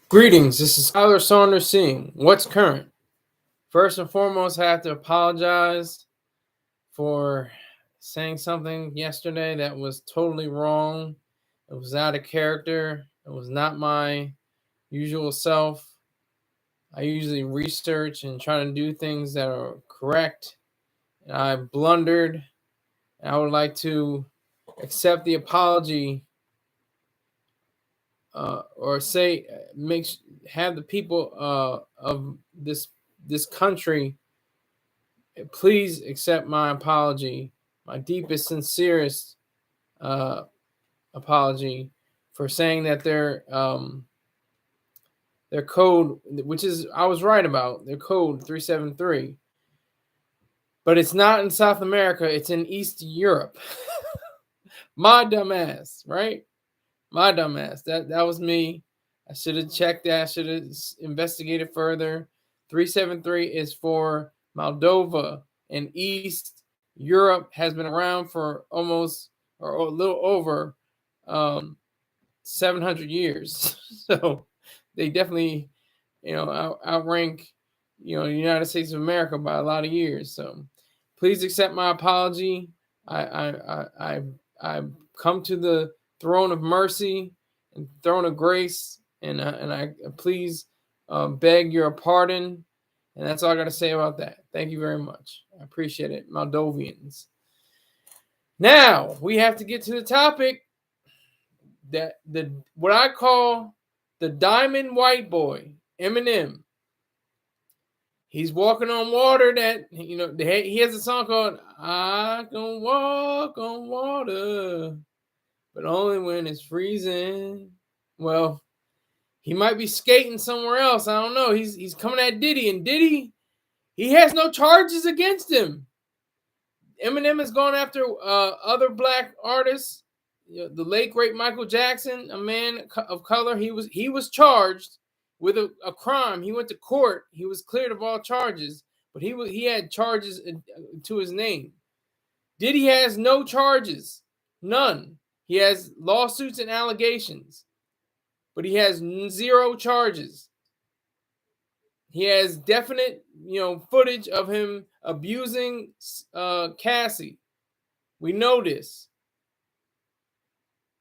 Greetings, this is Tyler Saunders seeing what's current. First and foremost, I have to apologize for saying something yesterday that was totally wrong. It was out of character. It was not my usual self. I usually research and try to do things that are correct. And I blundered. And I would like to accept the apology or say, have the people of this country please accept my apology, my deepest, sincerest apology for saying that their code, which is I was right about, their code 373, but it's not in South America. It's in East Europe. My dumbass, right? My dumbass. That was me. I should have checked that. I should have investigated further. 373 is for Moldova and East Europe. Has been around for almost or a little over 700 years. So they definitely, outrank, the United States of America by a lot of years. So please accept my apology. I come to the throne of mercy and throne of grace, and I please beg your pardon. And that's all I got to say about that. Thank you very much. I appreciate it, Moldovians. Now we have to get to the topic that what I call the diamond white boy, Eminem. He's walking on water. That he has a song called "I Can Walk on Water," but only when it's freezing. Well, he might be skating somewhere else. I don't know. He's coming at Diddy, and Diddy, he has no charges against him. Eminem has gone after other black artists. The late great Michael Jackson, a man of color, he was charged with a crime. He went to court. He was cleared of all charges, but he had charges to his name. Diddy has no charges, none. He has lawsuits and allegations, but he has zero charges. He has definite, footage of him abusing Cassie. We know this.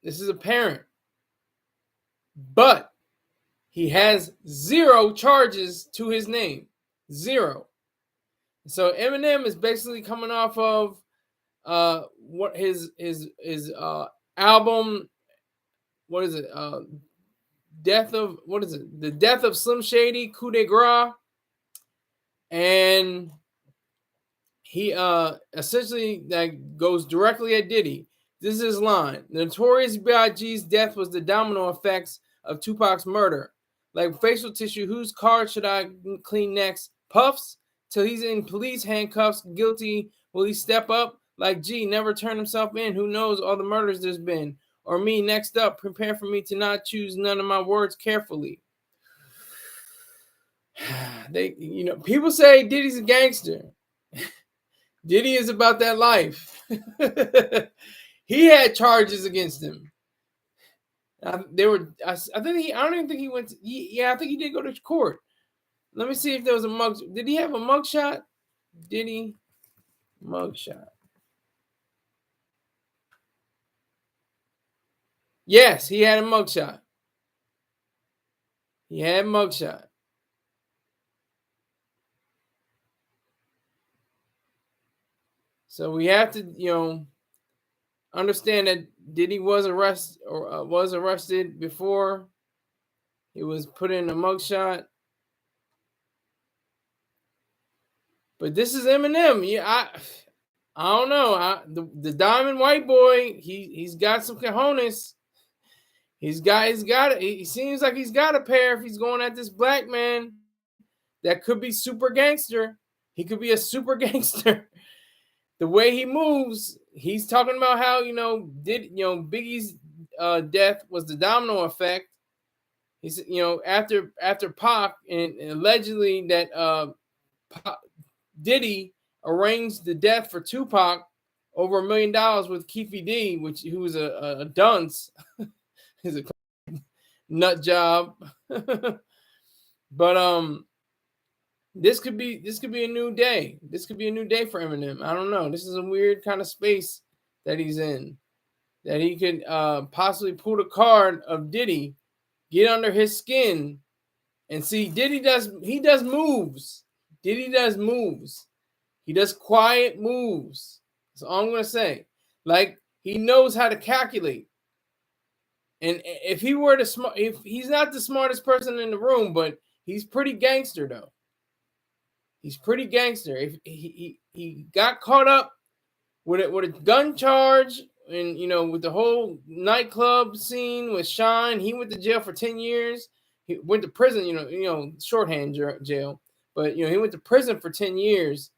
This is apparent. But he has zero charges to his name. Zero. So Eminem is basically coming off of what his album, what is it? The Death of Slim Shady, Coup De Grâce. And he essentially goes directly at Diddy. This is his line. The Notorious B.I.G's death was the domino effects of Tupac's murder. Like facial tissue, whose card should I clean next? Puffs? Till he's in police handcuffs, guilty. Will he step up? Like, gee, never turn himself in. Who knows all the murders there's been? Or me, next up, prepare for me to not choose none of my words carefully. People say Diddy's a gangster. Diddy is about that life. He had charges against him. I don't even think he went. I think he did go to court. Let me see if there was a mug. Did he have a mugshot? Diddy mugshot. Yes, he had a mugshot. He had a mugshot. So we have to, understand that Diddy was arrested before he was put in a mugshot. But this is Eminem. Yeah, I don't know. The diamond white boy, he's got some cojones. He's got it. He seems like he's got a pair if he's going at this black man that could be super gangster. He could be a super gangster. The way he moves, he's talking about how Biggie's death was the domino effect. He's after Pac and allegedly that Diddy arranged the death for Tupac over $1 million with Keefy D, who was a dunce. nut job. But this could be a new day. This could be a new day for Eminem. I don't know. This is a weird kind of space that he's in. That he could possibly pull the card of Diddy, get under his skin, and see Diddy does moves. Diddy does moves. He does quiet moves. That's all I'm gonna say. Like, he knows how to calculate. And if he were if he's not the smartest person in the room, but he's pretty gangster though. He's pretty gangster. If he got caught up with a gun charge, and with the whole nightclub scene with Shine, he went to jail for 10 years. He went to prison, shorthand jail, but he went to prison for 10 years.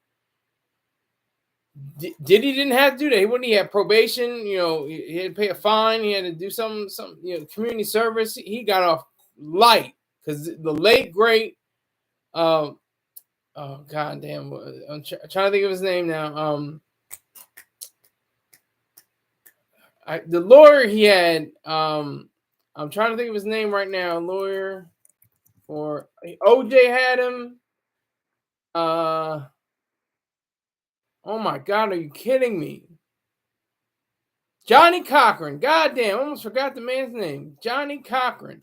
Diddy didn't have to do that. He had probation. He had to pay a fine. He had to do some community service. He got off light because the late great, oh god damn, I'm trying to think of his name now. The lawyer he had, I'm trying to think of his name right now. Lawyer for OJ had him. Oh my god, are you kidding me? Johnny Cochran. Goddamn, I almost forgot the man's name. Johnny Cochran.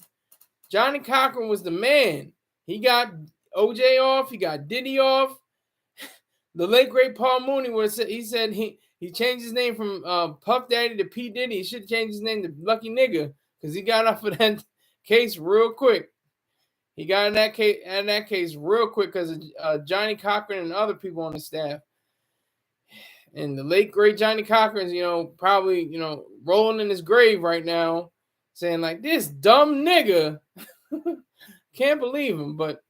Johnny Cochran was the man. He got OJ off. He got Diddy off. The late great Paul Mooney he said he changed his name from Puff Daddy to P Diddy. He should change his name to Lucky Nigga because he got off of that case real quick. He got in that case real quick because of Johnny Cochran and other people on the staff. And the late great Johnny Cochran's, probably, rolling in his grave right now, saying like, this dumb nigga. Can't believe him, but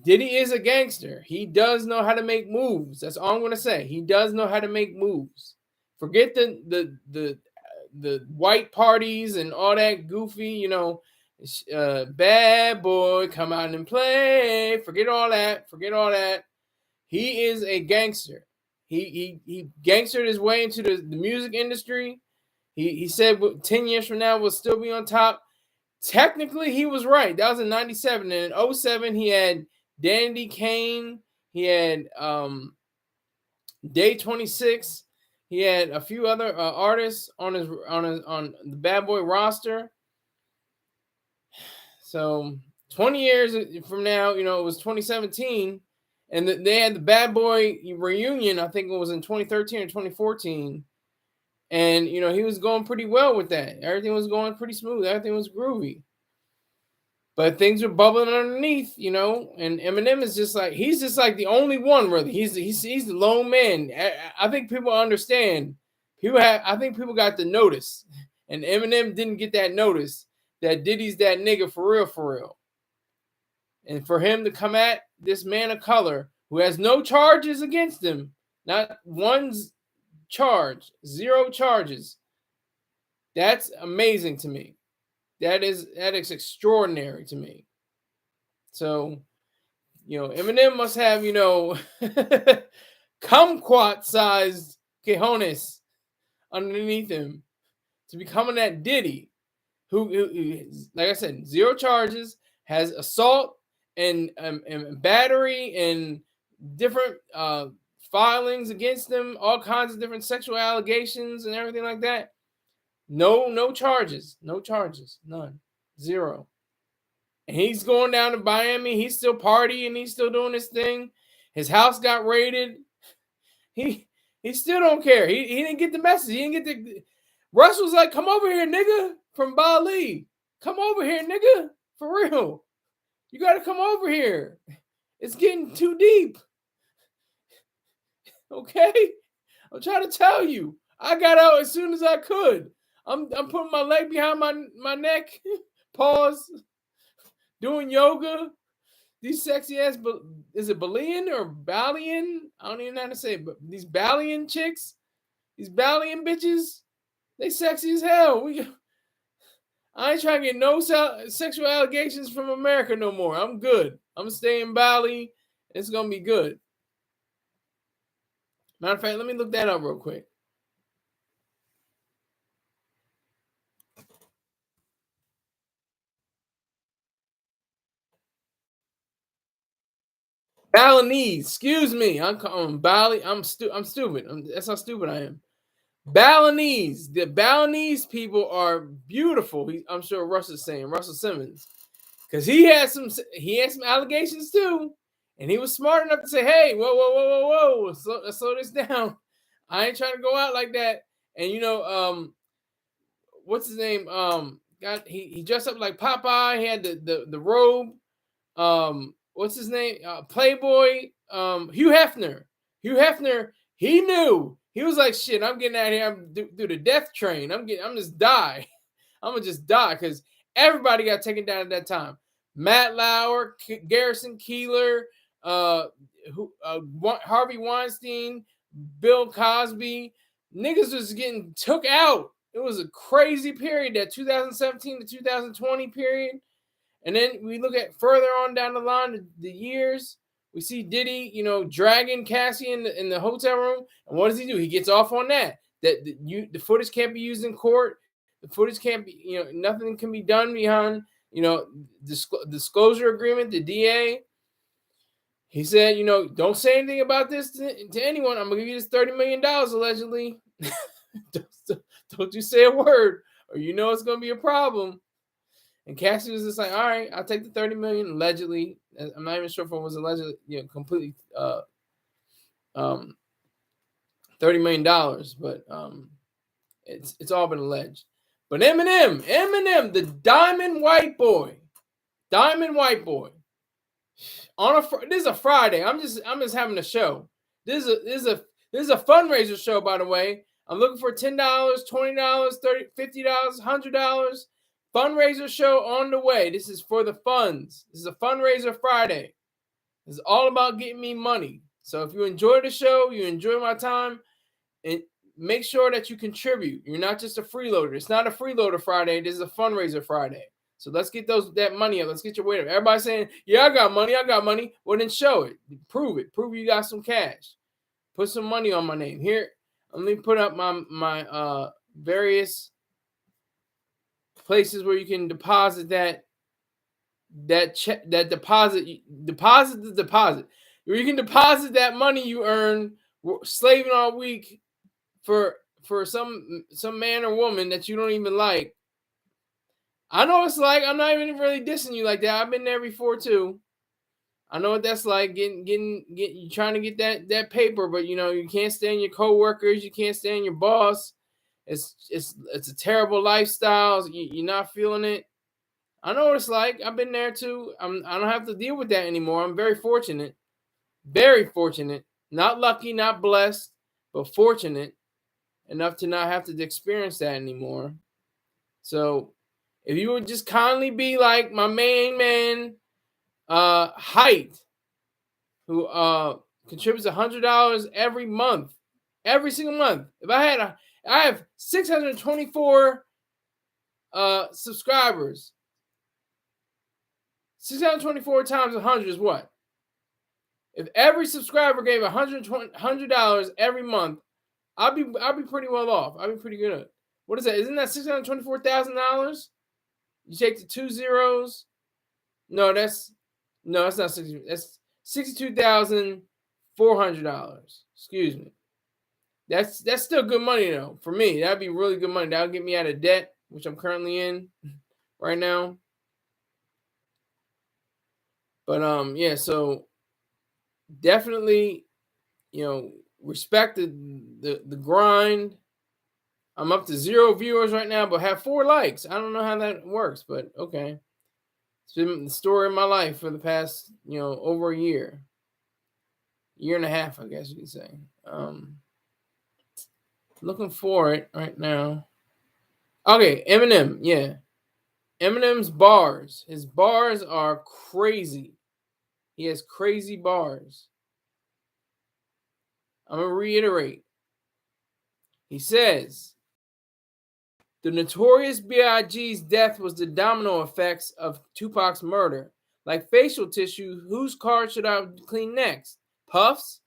Diddy is a gangster. He does know how to make moves. That's all I'm going to say. He does know how to make moves. Forget the white parties and all that goofy, bad boy, come out and play. Forget all that. He is a gangster. He gangstered his way into the music industry. He said 10 years from now we'll still be on top. Technically, he was right. That was in 97. And in 07, he had Dandy Kane. He had Day 26. He had a few other artists on the Bad Boy roster. So 20 years from now, it was 2017. And they had the Bad Boy reunion, I think it was in 2013 or 2014. And, he was going pretty well with that. Everything was going pretty smooth. Everything was groovy. But things were bubbling underneath, and Eminem is he's just like the only one, really. He's the lone man. I think people understand. I think people got the notice. And Eminem didn't get that notice that Diddy's that nigga for real. And for him to come at this man of color who has no charges against him, not one's charge, 0 charges, that's amazing to me. That is extraordinary to me. So, Eminem must have, kumquat-sized cojones underneath him to be coming at Diddy, who, like I said, 0 charges, has assault and battery and different filings against them, all kinds of different sexual allegations and everything like that. No charges, none, 0. And he's going down to Miami. He's still partying. He's still doing his thing. His house got raided. He still don't care. He didn't get the message. He didn't get Russ was like, come over here, nigga, from Bali. Come over here, nigga, for real. You got to come over here. It's getting too deep. Okay? I'm trying to tell you. I got out as soon as I could. I'm putting my leg behind my neck. Pause. Doing yoga. These sexy ass, is it Balian or Balian? I don't even know how to say it, but these Balian chicks, these Balian bitches, they sexy as hell. I ain't trying to get no sexual allegations from America no more. I'm good. I'm staying in Bali. It's going to be good. Matter of fact, let me look that up real quick. Balinese. Excuse me. I'm calling Bali. I'm stupid. That's how stupid I am. Balinese. The Balinese people are beautiful. I'm sure Russell Simmons, because he had some allegations too, and he was smart enough to say, "Hey, whoa, let's slow this down. I ain't trying to go out like that." And what's his name? He dressed up like Popeye. He had the robe. What's his name? Playboy. Hugh Hefner. He knew. He was like, shit, I'm getting out of here. I'm through the death train. I'm just die. I'm gonna just die, because everybody got taken down at that time. Matt Lauer, Garrison Keillor, Harvey Weinstein, Bill Cosby. Niggas was getting took out. It was a crazy period, that 2017 to 2020 period. And then we look at further on down the line, the years. We see Diddy, dragging Cassie in the hotel room. And what does he do? He gets off on that. That the footage can't be used in court. The footage can't be, nothing can be done behind, disclosure agreement. The DA, he said, don't say anything about this to anyone. I'm going to give you this $30 million, allegedly. Don't you say a word, or it's going to be a problem. And Cassie was just like, all right, I'll take the $30 million, allegedly. I'm not even sure if it was allegedly, completely $30 million, but it's all been alleged. But Eminem, the diamond white boy. This is a Friday. I'm just having a show. This is a fundraiser show, by the way. I'm looking for $10, $20, $30, $50, $100. Fundraiser show on the way. This is for the funds. This is a fundraiser Friday. It's all about getting me money. So if you enjoy the show, you enjoy my time, and make sure that you contribute. You're not just a freeloader. It's not a freeloader Friday. This is a fundraiser Friday. So let's get that money up. Let's get your weight up. Everybody's saying, yeah, I got money. Well, then show it. Prove it. Prove you got some cash. Put some money on my name. Here, let me put up my various places where you can deposit that deposit, where you can deposit that money you earn slaving all week for some man or woman that you don't even like. I know it's like, I'm not even really dissing you like that. I've been there before too. I know what that's like, getting trying to get that paper, but you can't stand your coworkers, you can't stand your boss. It's a terrible lifestyle. You're not feeling it. I know what it's like. I've been there too. I don't have to deal with that anymore. I'm very fortunate. Very fortunate. Not lucky, not blessed, but fortunate enough to not have to experience that anymore. So if you would just kindly be like my main man, Height, who contributes $100 every month, every single month. If I have 624 subscribers. 624 times 100 is what? If every subscriber gave $100 every month, I'll be pretty well off. I'll be pretty good. What is that? Isn't that $624,000? You take the 2 zeros. No, that's not 60. That's $62,400. Excuse me. That's still good money though. For me, that'd be really good money. That'll get me out of debt, which I'm currently in right now. But yeah, so definitely, respect the grind. I'm up to 0 viewers right now, but have 4 likes. I don't know how that works, but okay. It's been the story of my life for the past, over a year and a half, I guess you could say. Looking for it right now. Okay, Eminem, yeah. Eminem's bars. His bars are crazy. He has crazy bars. I'm going to reiterate. He says, the Notorious B.I.G's death was the domino effects of Tupac's murder. Like facial tissue, whose card should I clean next? Puff's?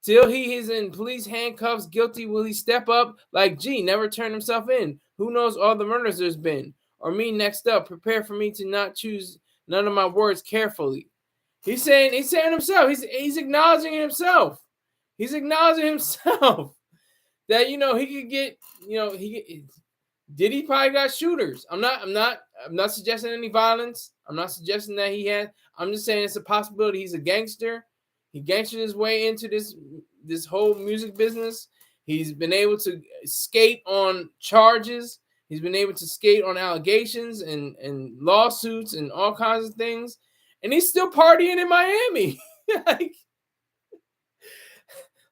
Till he is in police handcuffs, guilty, will he step up? Like G, never turn himself in. Who knows all the murders there's been? Or me next up, prepare for me to not choose none of my words carefully. He's saying himself. He's acknowledging himself. He's acknowledging himself that he could get Diddy probably got shooters. I'm not suggesting any violence. I'm not suggesting that he had. I'm just saying it's a possibility. He's a gangster. He gangstered his way into this whole music business. He's been able to skate on charges. He's been able to skate on allegations and lawsuits and all kinds of things. And he's still partying in Miami.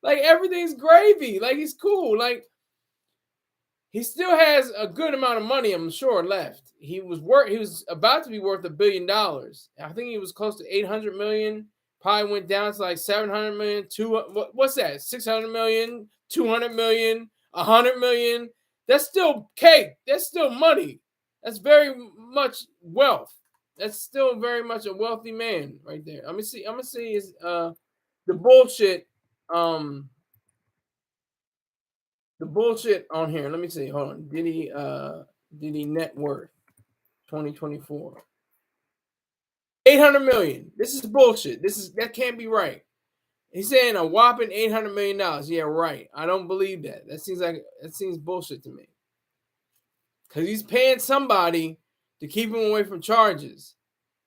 like everything's gravy. Like he's cool. Like he still has a good amount of money, I'm sure, left. He was about to be worth $1 billion. I think he was close to 800 million. Probably went down to like 700 million. What's that? 600 million, 200 million, 100 million. That's still cake. That's still money. That's very much wealth. That's still very much a wealthy man right there. I'm gonna see his the bullshit on here. Let me see. Hold on. Diddy net worth 2024. 800 million. This is bullshit. That can't be right. He's saying a whopping $800 million. Yeah, right. I don't believe that. That seems bullshit to me. Because he's paying somebody to keep him away from charges.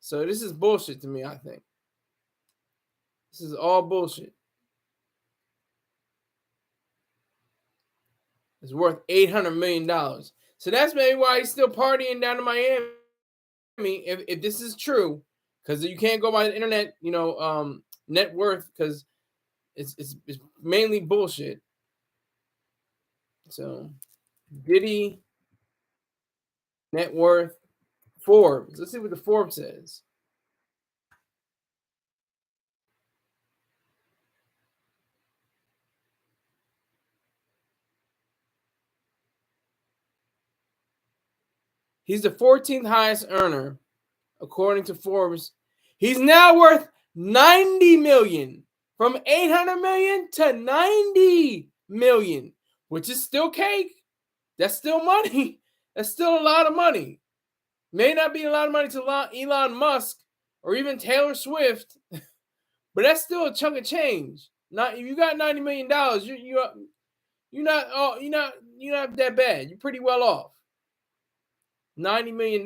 So this is bullshit to me, I think. This is all bullshit. It's worth $800 million. So that's maybe why he's still partying down in Miami. If this is true, because you can't go by the internet, net worth, because it's mainly bullshit. So Diddy net worth Forbes. Let's see what the Forbes says. He's the 14th highest earner, according to Forbes. He's now worth 90 million, from 800 million to 90 million, which is still cake. That's still money. That's still a lot of money. May not be a lot of money to Elon Musk or even Taylor Swift, but that's still a chunk of change. Not if you got $90 million, you're not that bad. You're pretty well off. $90 million.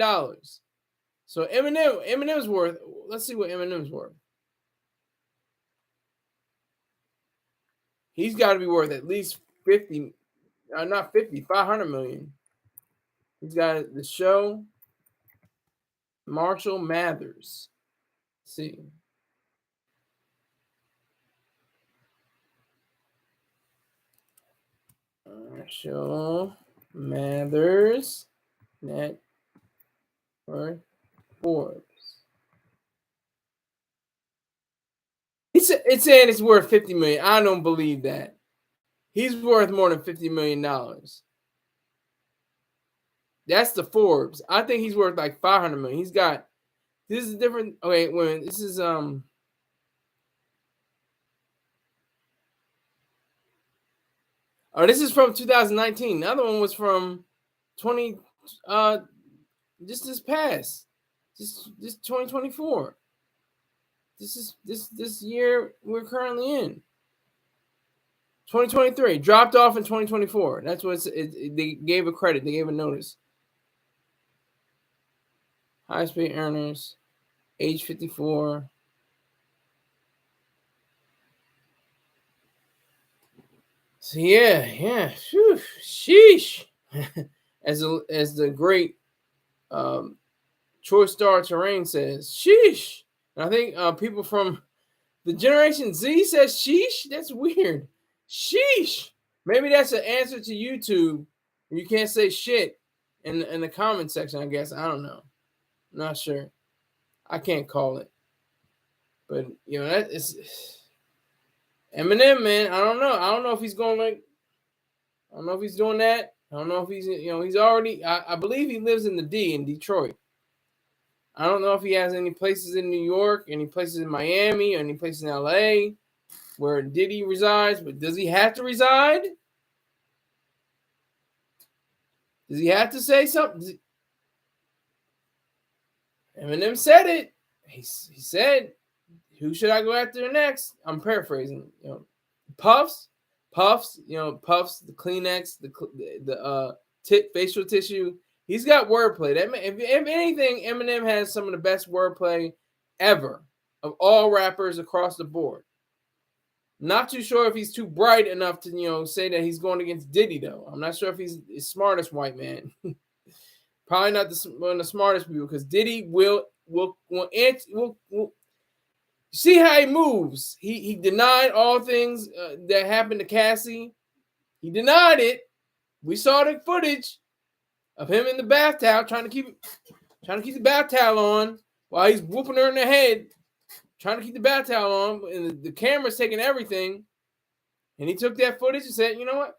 So Eminem's worth. Let's see what Eminem's worth. He's got to be worth at least 50, not 50, 500 million. He's got the show. Marshall Mathers. Let's see. Marshall Mathers net worth Forbes. It's saying it's worth 50 million. I don't believe that. He's worth more than $50 million. That's the Forbes. I think he's worth like 500 million. He's got, this is different. Okay, wait, this is oh, this is from 2019. The other one was from 20 just this past. This 2024. This is this year we're currently in. 2023 dropped off in 2024. That's what they gave a credit. They gave a notice. Highest paid earners, age 54. So yeah. Whew, sheesh. as the great Troy Star Terrain says, sheesh. And I think people from the Generation Z says sheesh. That's weird. Sheesh. Maybe that's an answer to YouTube. You can't say shit in the comment section, I guess. I don't know. I'm not sure. I can't call it. But that is Eminem, man. I don't know. I don't know if he's going I don't know if he's doing that. I don't know if he's he's already I believe he lives in the D in Detroit. I don't know if he has any places in New York, any places in Miami, or any places in LA where Diddy resides, but does he have to reside? Does he have to say something? Eminem said it. He said who should I go after next? I'm paraphrasing. Puffs, Puffs, Puffs, the Kleenex, the facial tissue. He's got wordplay. If anything, Eminem has some of the best wordplay ever of all rappers across the board. Not too sure if he's too bright enough to say that he's going against Diddy though. I'm not sure if he's the smartest white man. Probably not one of the smartest people, because Diddy will see how he moves. He denied all things that happened to Cassie. He denied it. We saw the footage of him in the bath towel trying to keep the bath towel on while he's whooping her in the head, trying to keep the bath towel on, and the camera's taking everything. And he took that footage and said, "You know what?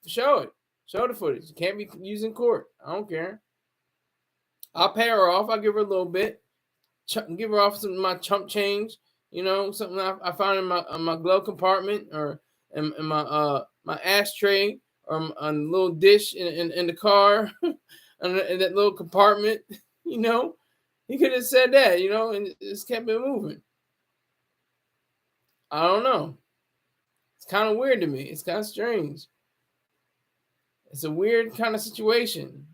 Show it. Show the footage. It can't be used in court. I don't care. I'll pay her off. I'll give her a little bit. Give her off some of my chump change. Something I found in my glove compartment, or in my ashtray, or a little dish in the car, in that little compartment. He could have said that. And just kept it moving. I don't know. It's kind of weird to me. It's kind of strange. It's a weird kind of situation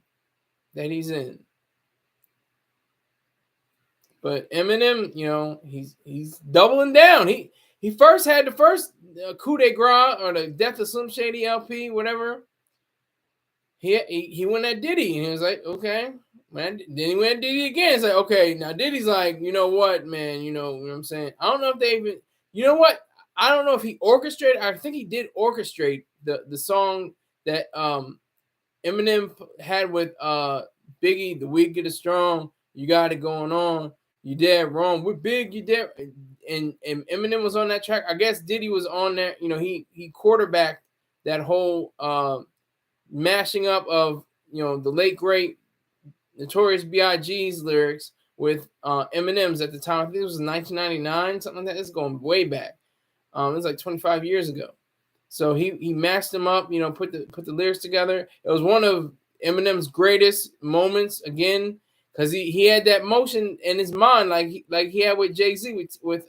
that he's in. But Eminem, he's doubling down. He first had the first Coup De Grâce, or the Death of Slim Shady LP, whatever. He went at Diddy, and he was like, okay. Man, then he went at Diddy again. It's like, okay, now Diddy's like, you know what, man, you know what I'm saying? I don't know if they even, you know what? I don't know if he orchestrated. I think he did orchestrate the song that Eminem had with Biggie, "The Weak Get It Strong." You got it going on. You dead wrong. We're big. You dead. And Eminem was on that track. I guess Diddy was on there. He quarterbacked that whole mashing up of the late great Notorious B.I.G.'s lyrics with Eminem's at the time. I think it was 1999, something like that. It's going way back. It was like 25 years ago. So he mashed them up, put the lyrics together. It was one of Eminem's greatest moments again, because he had that motion in his mind, like he had with Jay-Z with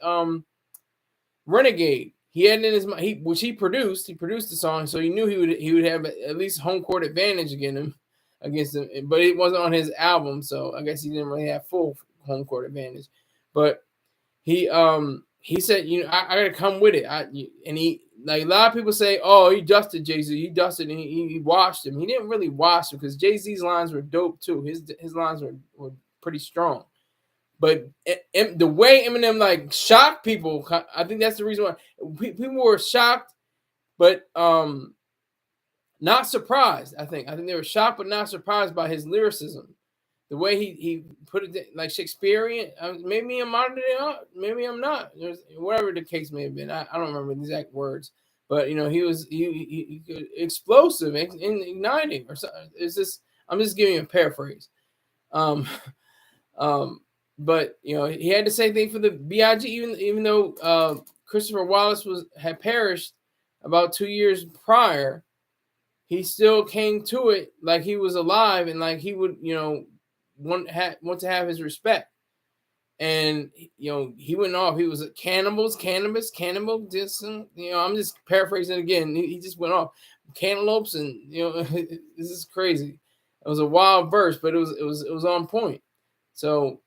Renegade. He had it in his mind, which he produced. He produced the song, so he knew he would have at least home court advantage against him. But it wasn't on his album, so I guess he didn't really have full home court advantage. But he said, I gotta come with it. And he, like, a lot of people say, oh, he dusted Jay-Z. He dusted and he washed him. He didn't really wash him, because Jay-Z's lines were dope too. His lines were pretty strong. But the way Eminem like shocked people, I think that's the reason why people were shocked, but not surprised. I think they were shocked but not surprised by his lyricism. The way he put it, like Shakespearean. Maybe I'm modeling it up. Maybe I'm not. Whatever the case may have been. I don't remember the exact words. But he was explosive and igniting or something. It's just, I'm just giving you a paraphrase. But he had the same thing for the B.I.G. Even though Christopher Wallace had perished about 2 years prior, he still came to it like he was alive, and like he would want to have his respect. And he went off. He was cannibal. This, I'm just paraphrasing again. He just went off. Cantaloupes, and this is crazy. It was a wild verse, but it was on point. So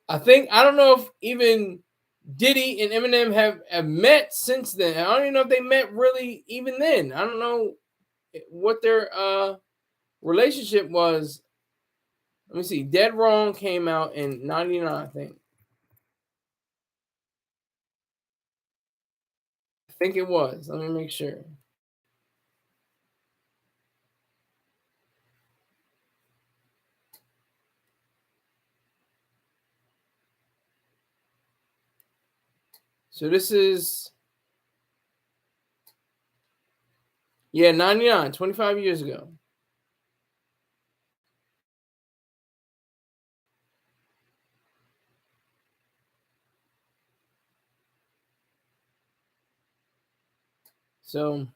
I don't know if even Diddy and Eminem have met since then. I don't even know if they met really even then. I don't know what their relationship was. Let me see. Dead Wrong came out in 99, I think. I think it was. Let me make sure. So this is, 99, 25 years ago. So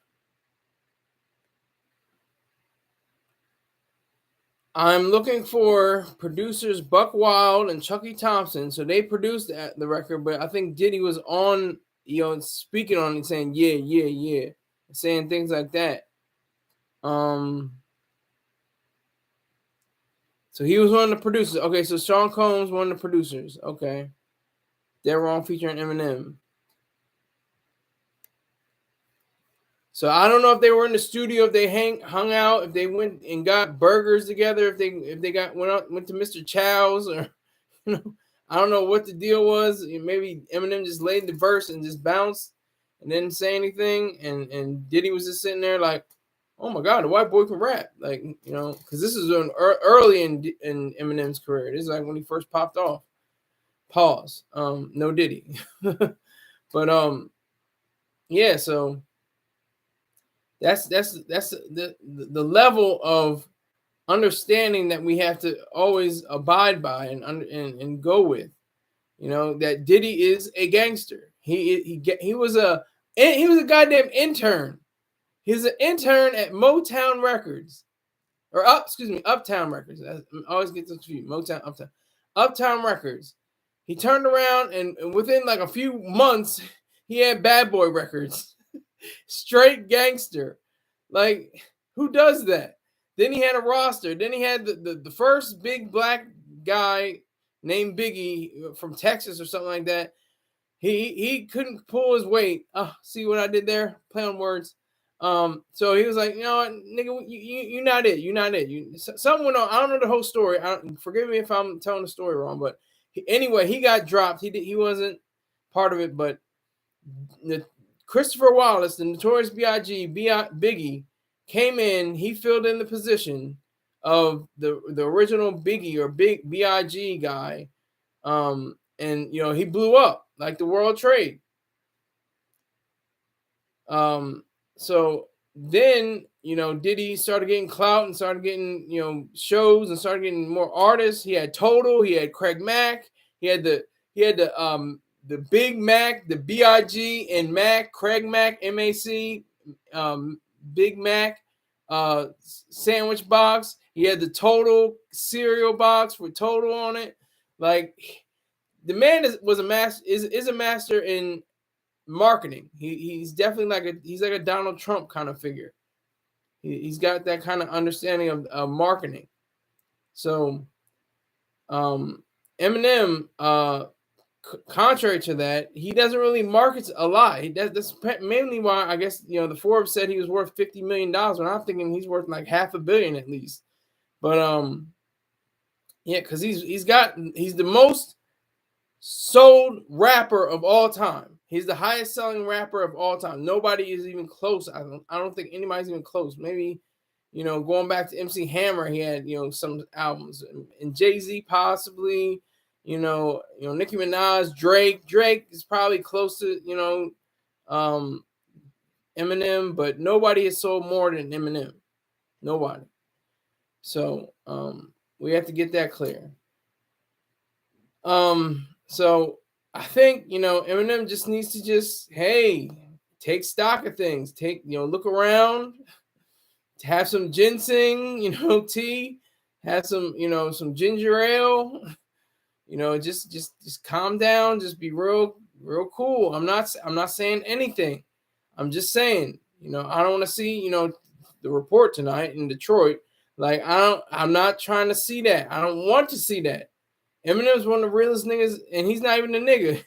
I'm looking for producers Buck Wild and Chucky Thompson. So they produced the record, but I think Diddy was on, speaking on it, saying yeah, yeah, yeah, saying things like that. So he was one of the producers. Okay, so Sean Combs, one of the producers. Okay, they're wrong, featuring Eminem. So I don't know if they were in the studio, if they hung out, if they went and got burgers together, if they went to Mr. Chow's, or I don't know what the deal was. Maybe Eminem just laid the verse and just bounced and didn't say anything, and Diddy was just sitting there like, oh my God, the white boy can rap, like, because this is early in Eminem's career. This is like when he first popped off. Pause. No Diddy, but yeah. So that's the level of understanding that we have to always abide by and go with. That Diddy is a gangster. He was a goddamn intern. He's an intern at Motown Records, or Uptown Records. I always get this confused. Uptown Records. He turned around and within like a few months, he had Bad Boy Records. Straight gangster. Like, who does that? Then he had a roster. Then he had the first big black guy named Biggie from Texas or something like that. He couldn't pull his weight. Oh, see what I did there? Play on words. So he was like, you know what, nigga, you're not it. You're not it. Something went on. I don't know the whole story. Forgive me if I'm telling the story wrong, but anyway, he got dropped. He wasn't part of it, but Christopher Wallace, the Notorious B.I.G. Biggie, came in. He filled in the position of the original Biggie or Big B.I.G. guy, and he blew up like the World Trade. So then Diddy started getting clout and started getting shows and started getting more artists. He had Total, he had Craig Mack, he had the Big Mac, the B.I.G. and Mac, Craig Mack, M-A-C, Big Mac, sandwich box. He had the Total cereal box with Total on it. Like, the man is a master in marketing. He's definitely he's like a Donald Trump kind of figure. He's got that kind of understanding of marketing. So, Eminem, contrary to that, he doesn't really market a lot. That's mainly why I guess the Forbes said he was worth $50 million, when I'm thinking he's worth like $500 million at least. But yeah, because he's the most sold rapper of all time. He's the highest selling rapper of all time. Nobody is even close. I don't think anybody's even close. Maybe going back to MC Hammer, he had some albums, and Jay-Z possibly. Nicki Minaj, Drake is probably close to Eminem, but nobody has sold more than Eminem. Nobody. So we have to get that clear. So I think Eminem just needs to take stock of things. Look around, have some ginseng, tea, have some some ginger ale. Just calm down, just be real cool. I'm not saying anything. I'm just saying, I don't want to see, the report tonight in Detroit. Like, I'm not trying to see that. I don't want to see that. Eminem's one of the realest niggas, and he's not even a nigga.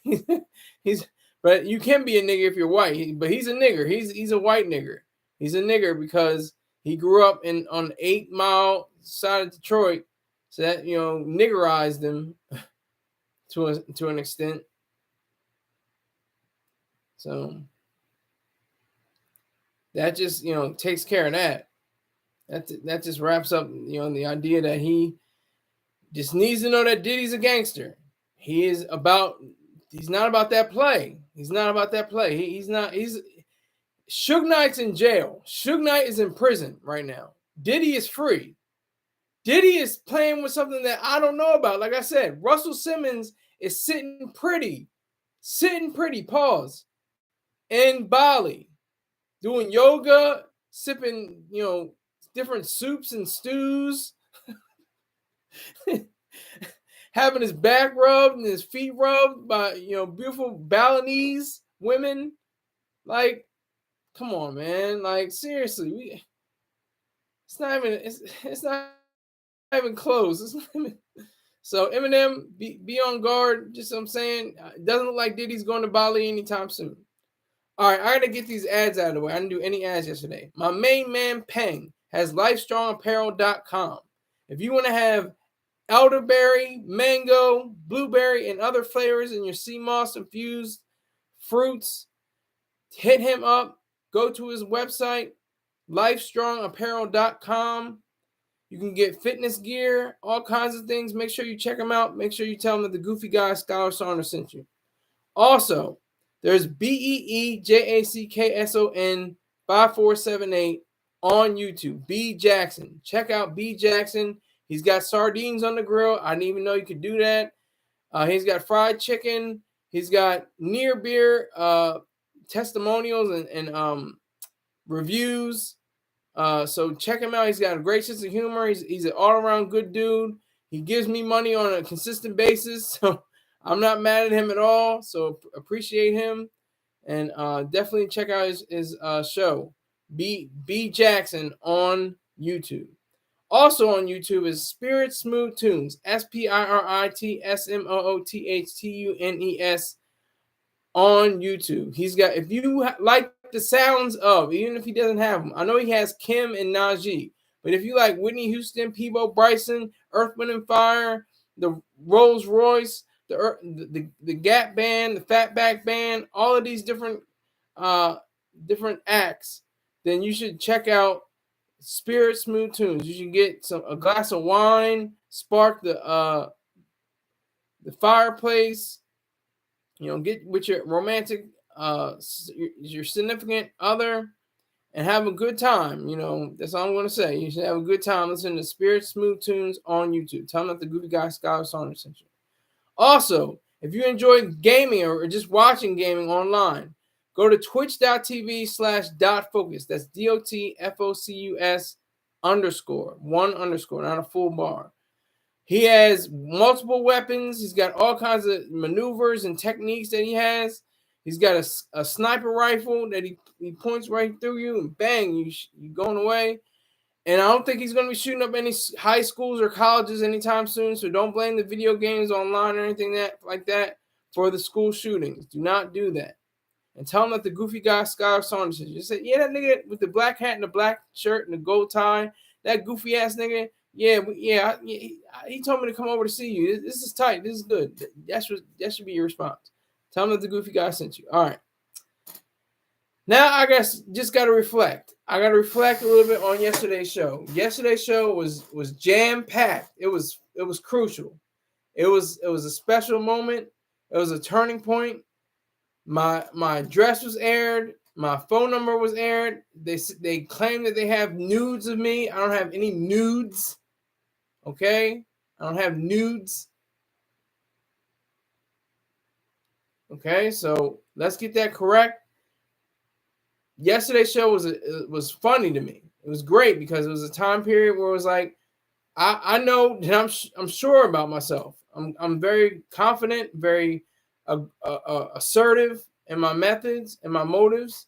But you can be a nigga if you're white. But he's a nigger. He's a white nigger. He's a nigger because he grew up on 8 Mile side of Detroit. So that niggerized him to an extent. So that just takes care of that. That just wraps up the idea that he just needs to know that Diddy's a gangster. He's not about that play. He's not about that play. He's Suge Knight's in jail. Suge Knight is in prison right now. Diddy is free. Diddy is playing with something that I don't know about. Like I said, Russell Simmons is sitting pretty, pause, in Bali, doing yoga, sipping, different soups and stews. Having his back rubbed and his feet rubbed by, beautiful Balinese women. Like, come on, man. Like, seriously, it's not even close. So Eminem, be on guard. Just what I'm saying, it doesn't look like Diddy's going to Bali anytime soon. All right, I gotta get these ads out of the way. I didn't do any ads yesterday. My main man Peng has LifeStrongApparel.com. If you want to have elderberry, mango, blueberry, and other flavors in your sea moss infused fruits, hit him up. Go to his website, LifeStrongApparel.com. You can get fitness gear, all kinds of things. Make sure you check him out. Make sure you tell him that the Goofy Guy Scholar Saunders sent you. Also, there's BEEJACKSON 5478 on YouTube. B Jackson. Check out B Jackson. He's got sardines on the grill. I didn't even know you could do that. He's got fried chicken. He's got near beer testimonials and reviews. So check him out. He's got a great sense of humor. He's an all-around good dude. He gives me money on a consistent basis, so I'm not mad at him at all. So appreciate him, and definitely check out his show, B Jackson on YouTube. Also on YouTube is Spirit Smooth Tunes, SPIRITSMOOTHTUNES on YouTube. He's got, if you like the sounds of, even if he doesn't have them, I know he has Kim and Najee, but if you like Whitney Houston, Peebo Bryson, Earth, Wind and Fire, the Rolls Royce, the Gap Band, the Fatback Band, all of these different acts, then you should check out Spirit Smooth Tunes. You should get a glass of wine, spark the fireplace, get with your romantic, your significant other, and have a good time. That's all I'm going to say. You should have a good time listening to Spirit Smooth Tunes on YouTube. Tell them that the Goofy Guy Scholar Saunders sent you. Also, if you enjoy gaming or just watching gaming online, go to twitch.tv/dotfocus. That's DOTFOCUS _1_, not a full bar. He has multiple weapons. He's got all kinds of maneuvers and techniques that he has. He's got a sniper rifle that he points right through you, and bang, you're going away. And I don't think he's going to be shooting up any high schools or colleges anytime soon, so don't blame the video games online or anything like that for the school shootings. Do not do that. And tell him that the Goofy Guy Scholar Saunders says. Just say, yeah, that nigga with the black hat and the black shirt and the gold tie, that goofy ass nigga, he told me to come over to see you. This is tight. This is good. That should be your response. Tell him that the Goofy Guy sent you. All right. Now I just got to reflect. I got to reflect a little bit on yesterday's show. Yesterday's show was jam packed. It was crucial. It was a special moment. It was a turning point. My address was aired. My phone number was aired. They claim that they have nudes of me. I don't have any nudes. Okay? I don't have nudes. Okay, so let's get that correct. Yesterday's show was funny to me. It was great because it was a time period where it was like, I know that I'm sure about myself. I'm very confident, very assertive in my methods and my motives.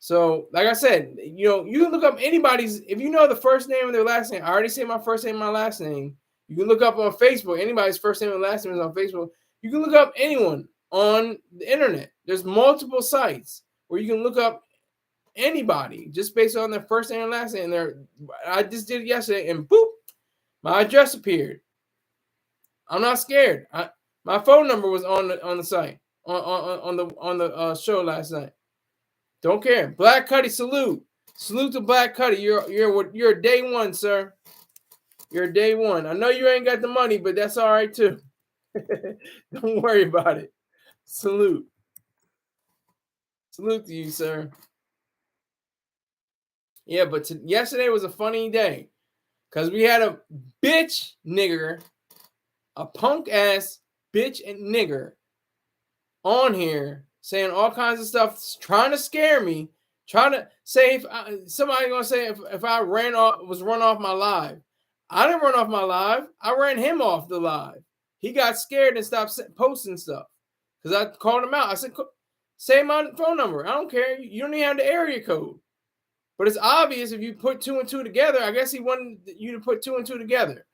So, like I said, you can look up anybody's, if you know the first name and their last name. I already said my first name and my last name. You can look up on Facebook. Anybody's first name and last name is on Facebook. You can look up anyone on the internet. There's multiple sites where you can look up anybody just based on their first name and last name. I just did it yesterday, and boop, my address appeared. I'm not scared. My phone number was on the site on the show last night. Don't care. Black Cuddy, salute to Black Cuddy. You're day one, sir. You're day one. I know you ain't got the money, but that's all right too. Don't worry about it. Salute to you, sir. Yeah, but yesterday was a funny day because we had a bitch nigger, a punk ass bitch and nigger on here saying all kinds of stuff, trying to scare me, trying to say somebody gonna say if I was run off my live. I didn't run off my live. I ran him off the live. He got scared and stopped posting stuff because I called him out. I said, say my phone number. I don't care. You don't even have the area code. But it's obvious if you put 2 and 2 together. I guess he wanted you to put 2 and 2 together.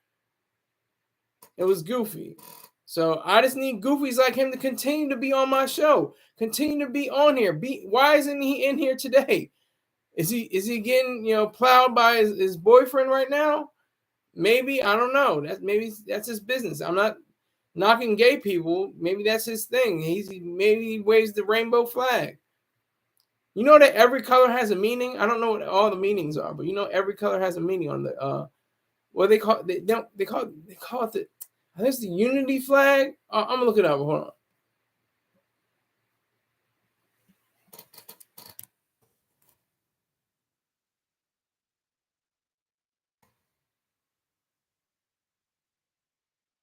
It was goofy. So I just need goofies like him to continue to be on my show. Continue to be on here. Why isn't he in here today? Is he getting plowed by his boyfriend right now? Maybe, I don't know. Maybe that's his business. I'm not knocking gay people. Maybe that's his thing. Maybe he waves the rainbow flag. You know that every color has a meaning. I don't know what all the meanings are, but every color has a meaning on the what they call it. They call it the, I think it's the unity flag. I'm gonna look it up. Hold on.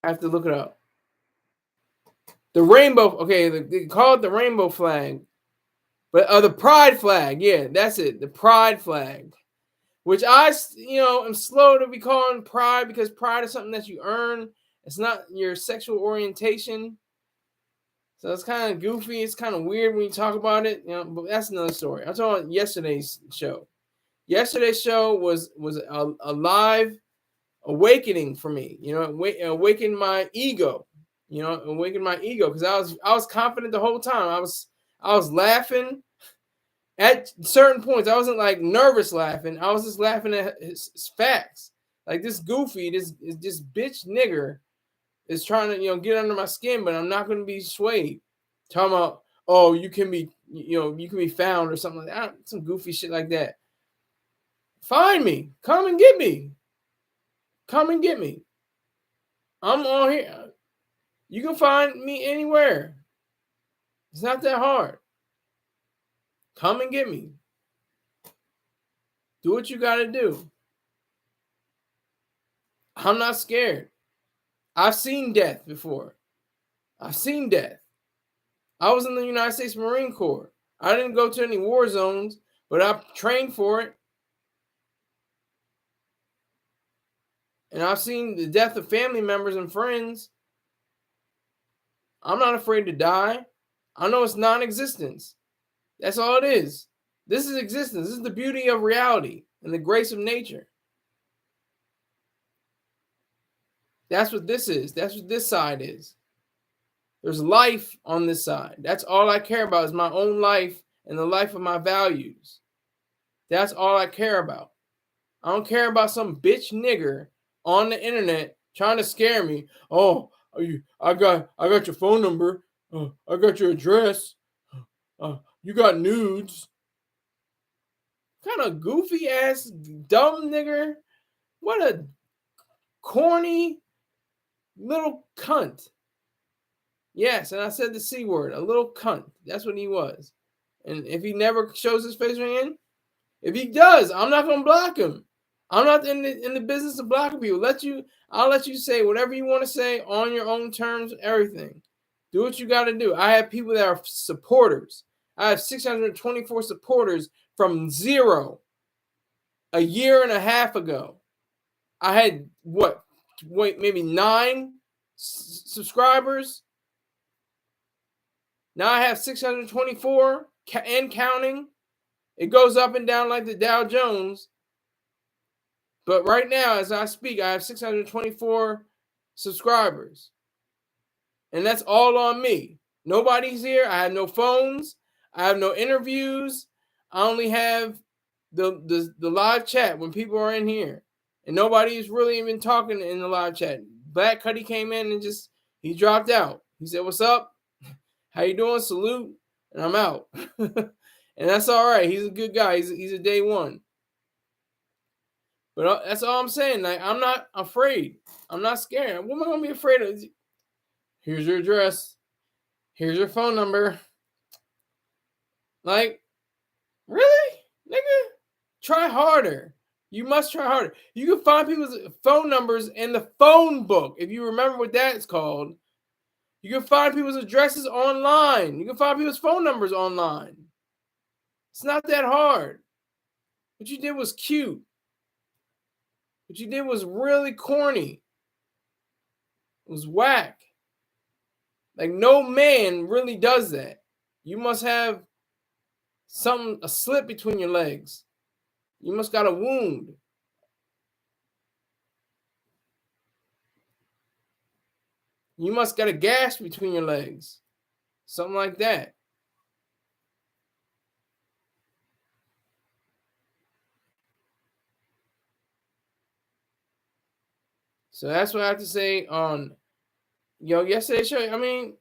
I have to look it up. The rainbow. Okay, they call it the rainbow flag, but the pride flag. Yeah, that's it. The pride flag, which I am slow to be calling pride because pride is something that you earn. It's not your sexual orientation. So it's kind of goofy. It's kind of weird when you talk about it, but that's another story. I'm talking about yesterday's show. Yesterday's show was a live awakening for me. Awaken my ego. Awaken my ego because I was confident the whole time. I was laughing at certain points. I wasn't like nervous laughing. I was just laughing at his facts. Like this goofy, this bitch nigger is trying to get under my skin, but I'm not going to be swayed. Talking about, oh, you can be found or something like that. Some goofy shit like that. Find me. Come and get me. Come and get me. I'm on here. You can find me anywhere. It's not that hard. Come and get me. Do what you got to do. I'm not scared. I've seen death before. I've seen death. I was in the United States Marine Corps. I didn't go to any war zones, but I trained for it. And I've seen the death of family members and friends. I'm not afraid to die. I know it's non-existence. That's all it is. This is existence. This is the beauty of reality and the grace of nature. That's what this is. That's what this side is. There's life on this side. That's all I care about is my own life and the life of my values. That's all I care about. I don't care about some bitch nigger on the internet trying to scare me. Oh, I got your phone number. I got your address. You got nudes. Kind of goofy ass dumb nigger. What a corny little cunt. Yes, and I said the C word, a little cunt. That's what he was. And if he never shows his face again, if he does, I'm not gonna block him. I'm not in the business of blocking people. I'll let you say whatever you want to say on your own terms, everything. Do what you got to do. I have people that are supporters. I have 624 supporters from 0 a year and a half ago. I had maybe 9 subscribers. Now I have 624 and counting. It goes up and down like the Dow Jones. But right now, as I speak, I have 624 subscribers. And that's all on me. Nobody's here. I have no phones. I have no interviews. I only have the live chat when people are in here. And nobody's really even talking in the live chat. Black Cuddy came in and he dropped out. He said, "What's up? How you doing? Salute." And I'm out. And that's all right. He's a good guy. He's a day one. But that's all I'm saying. Like, I'm not afraid. I'm not scared. What am I going to be afraid of? Here's your address. Here's your phone number. Like, really? Nigga? Try harder. You must try harder. You can find people's phone numbers in the phone book. If you remember what that's called. You can find people's addresses online. You can find people's phone numbers online. It's not that hard. What you did was cute. What you did was really corny. It was whack. Like, no man really does that. You must have a slip between your legs. You must got a wound. You must got a gash between your legs. Something like that. So that's what I have to say on yesterday's show. I mean,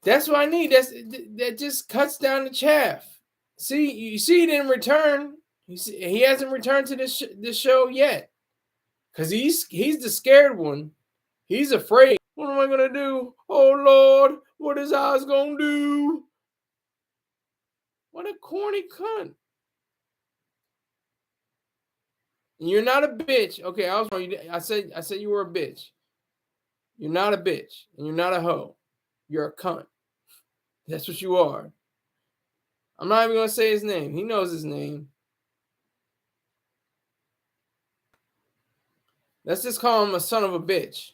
that's what I need. That just cuts down the chaff. See, you see, he didn't return. He hasn't returned to this show yet, because he's the scared one. He's afraid. What am I gonna do? Oh Lord, what is Oz gonna do? What a corny cunt. You're not a bitch. Okay, I was wrong. I said you were a bitch. You're not a bitch, and you're not a hoe. You're a cunt. That's what you are. I'm not even gonna say his name. He knows his name. Let's just call him a son of a bitch,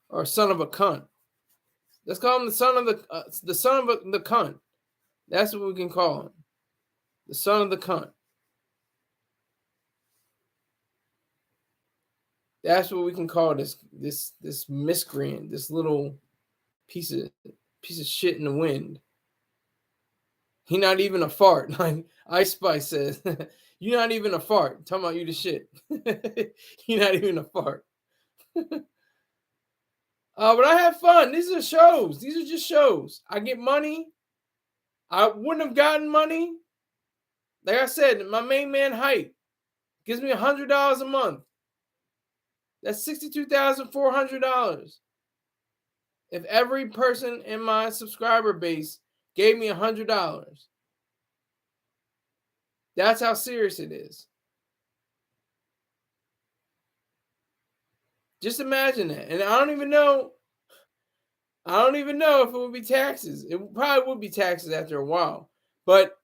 or a son of a cunt. Let's call him the son of the cunt. That's what we can call him. The son of the cunt. That's what we can call this miscreant, this little piece of shit in the wind. He not even a fart. Like Ice Spice says, you're not even a fart. I'm talking about you the shit. You're not even a fart. But I have fun. These are shows. These are just shows. I get money. I wouldn't have gotten money. Like I said, my main man Hype gives me $100 a month. That's $62,400. If every person in my subscriber base gave me $100, that's how serious it is. Just imagine that. And I don't even know if it would be taxes. It probably would be taxes after a while. But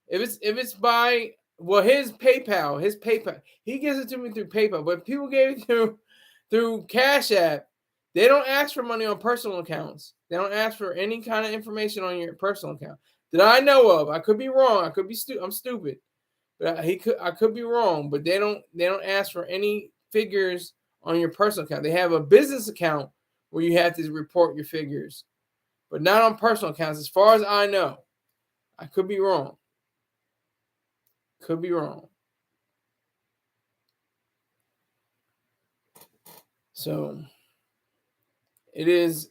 if it's by his PayPal, he gives it to me through PayPal. But people gave it through Cash App. They don't ask for money on personal accounts. They don't ask for any kind of information on your personal account that I know of. I could be wrong. I could be I'm stupid, but I could be wrong. But they don't ask for any figures on your personal account. They have a business account where you have to report your figures, but not on personal accounts. As far as I know, I could be wrong. Could be wrong. So it is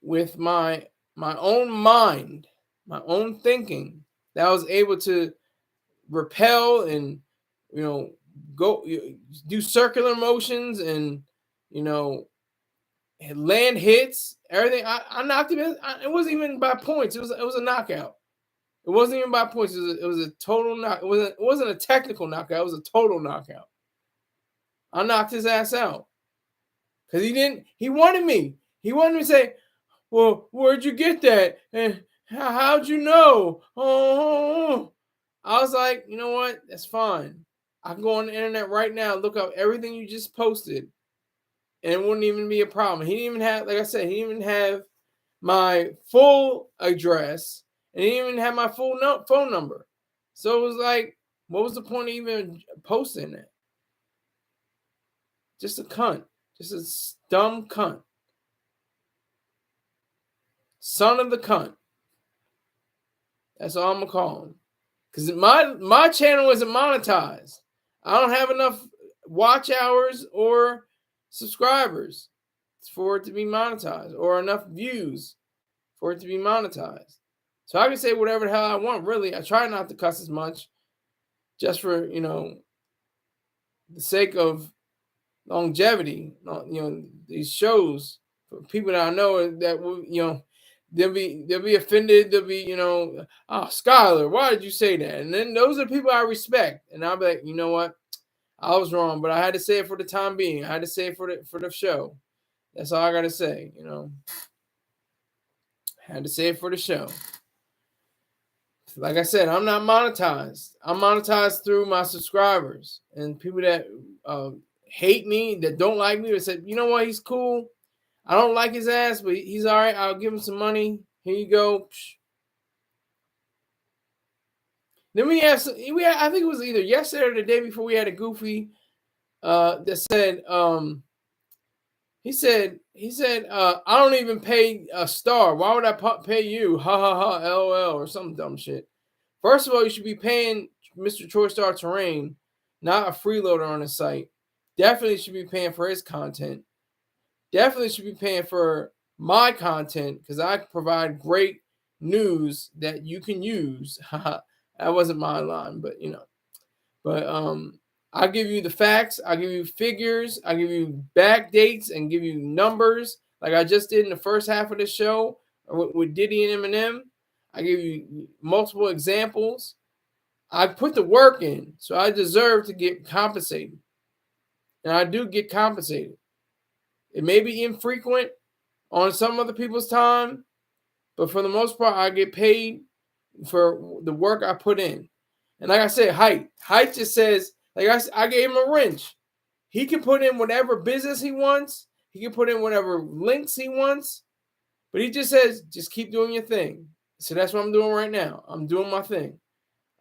with my own mind, my own thinking, that I was able to repel and go do circular motions and land hits, everything. I knocked him in. It wasn't even by points. It was a knockout. It wasn't even by points. It was a total knock. It wasn't a technical knockout. It was a total knockout. I knocked his ass out because he wanted me. He wanted me to say, well, where'd you get that? And how'd you know? Oh, I was like, you know what? That's fine. I can go on the internet right now, look up everything you just posted, and it wouldn't even be a problem. He didn't even have, like I said, he didn't even have my full address, and he didn't even have my full phone number. So it was like, what was the point of even posting that? Just a cunt. Just a dumb cunt. Son of the cunt. That's all I'm gonna call him. Because my channel isn't monetized. I don't have enough watch hours or subscribers for it to be monetized, or enough views for it to be monetized. So I can say whatever the hell I want, really. I try not to cuss as much, just for the sake of longevity. These shows, for people that I know that will, they'll be offended. They'll be, oh, Skylar, why did you say that? And then those are people I respect, and I'll be like, you know what, I was wrong, but I had to say it for the time being. I had to say it for the show. That's all I gotta say. I had to say it for the show. Like I said, I'm not monetized. I'm monetized through my subscribers and people that hate me, that don't like me, that said, you know what, he's cool. I don't like his ass, but he's all right. I'll give him some money. Here you go. Then we have some, I think it was either yesterday or the day before, we had a goofy that said, he said, I don't even pay a star. Why would I pay you? Ha ha ha, LOL, or some dumb shit. First of all, you should be paying Mr. Troy Star Terrain, not a freeloader on the site. Definitely should be paying for his content. Definitely should be paying for my content, because I provide great news that you can use. That wasn't my line, but you know. But I give you the facts, I give you figures, I give you back dates, and give you numbers, like I just did in the first half of the show with Diddy and Eminem. I give you multiple examples. I put the work in, so I deserve to get compensated. And I do get compensated. It may be infrequent on some other people's time, but for the most part, I get paid for the work I put in. And like I said, Height just says, like I gave him a wrench. He can put in whatever business he wants. He can put in whatever links he wants. But he just says, just keep doing your thing. So that's what I'm doing right now. I'm doing my thing.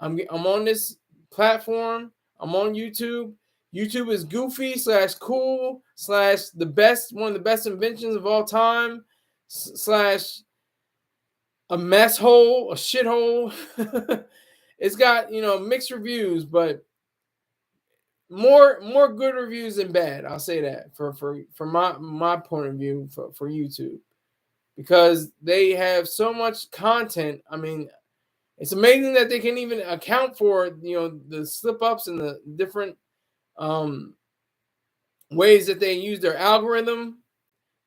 I'm on this platform. I'm on YouTube. YouTube is goofy / cool / the best, one of the best inventions of all time / a mess hole, a shithole. It's got, you know, mixed reviews, but more good reviews than bad. I'll say that for my point of view for YouTube, because they have so much content. I mean, it's amazing that they can even account for, you know, the slip ups and the different ways that they use their algorithm.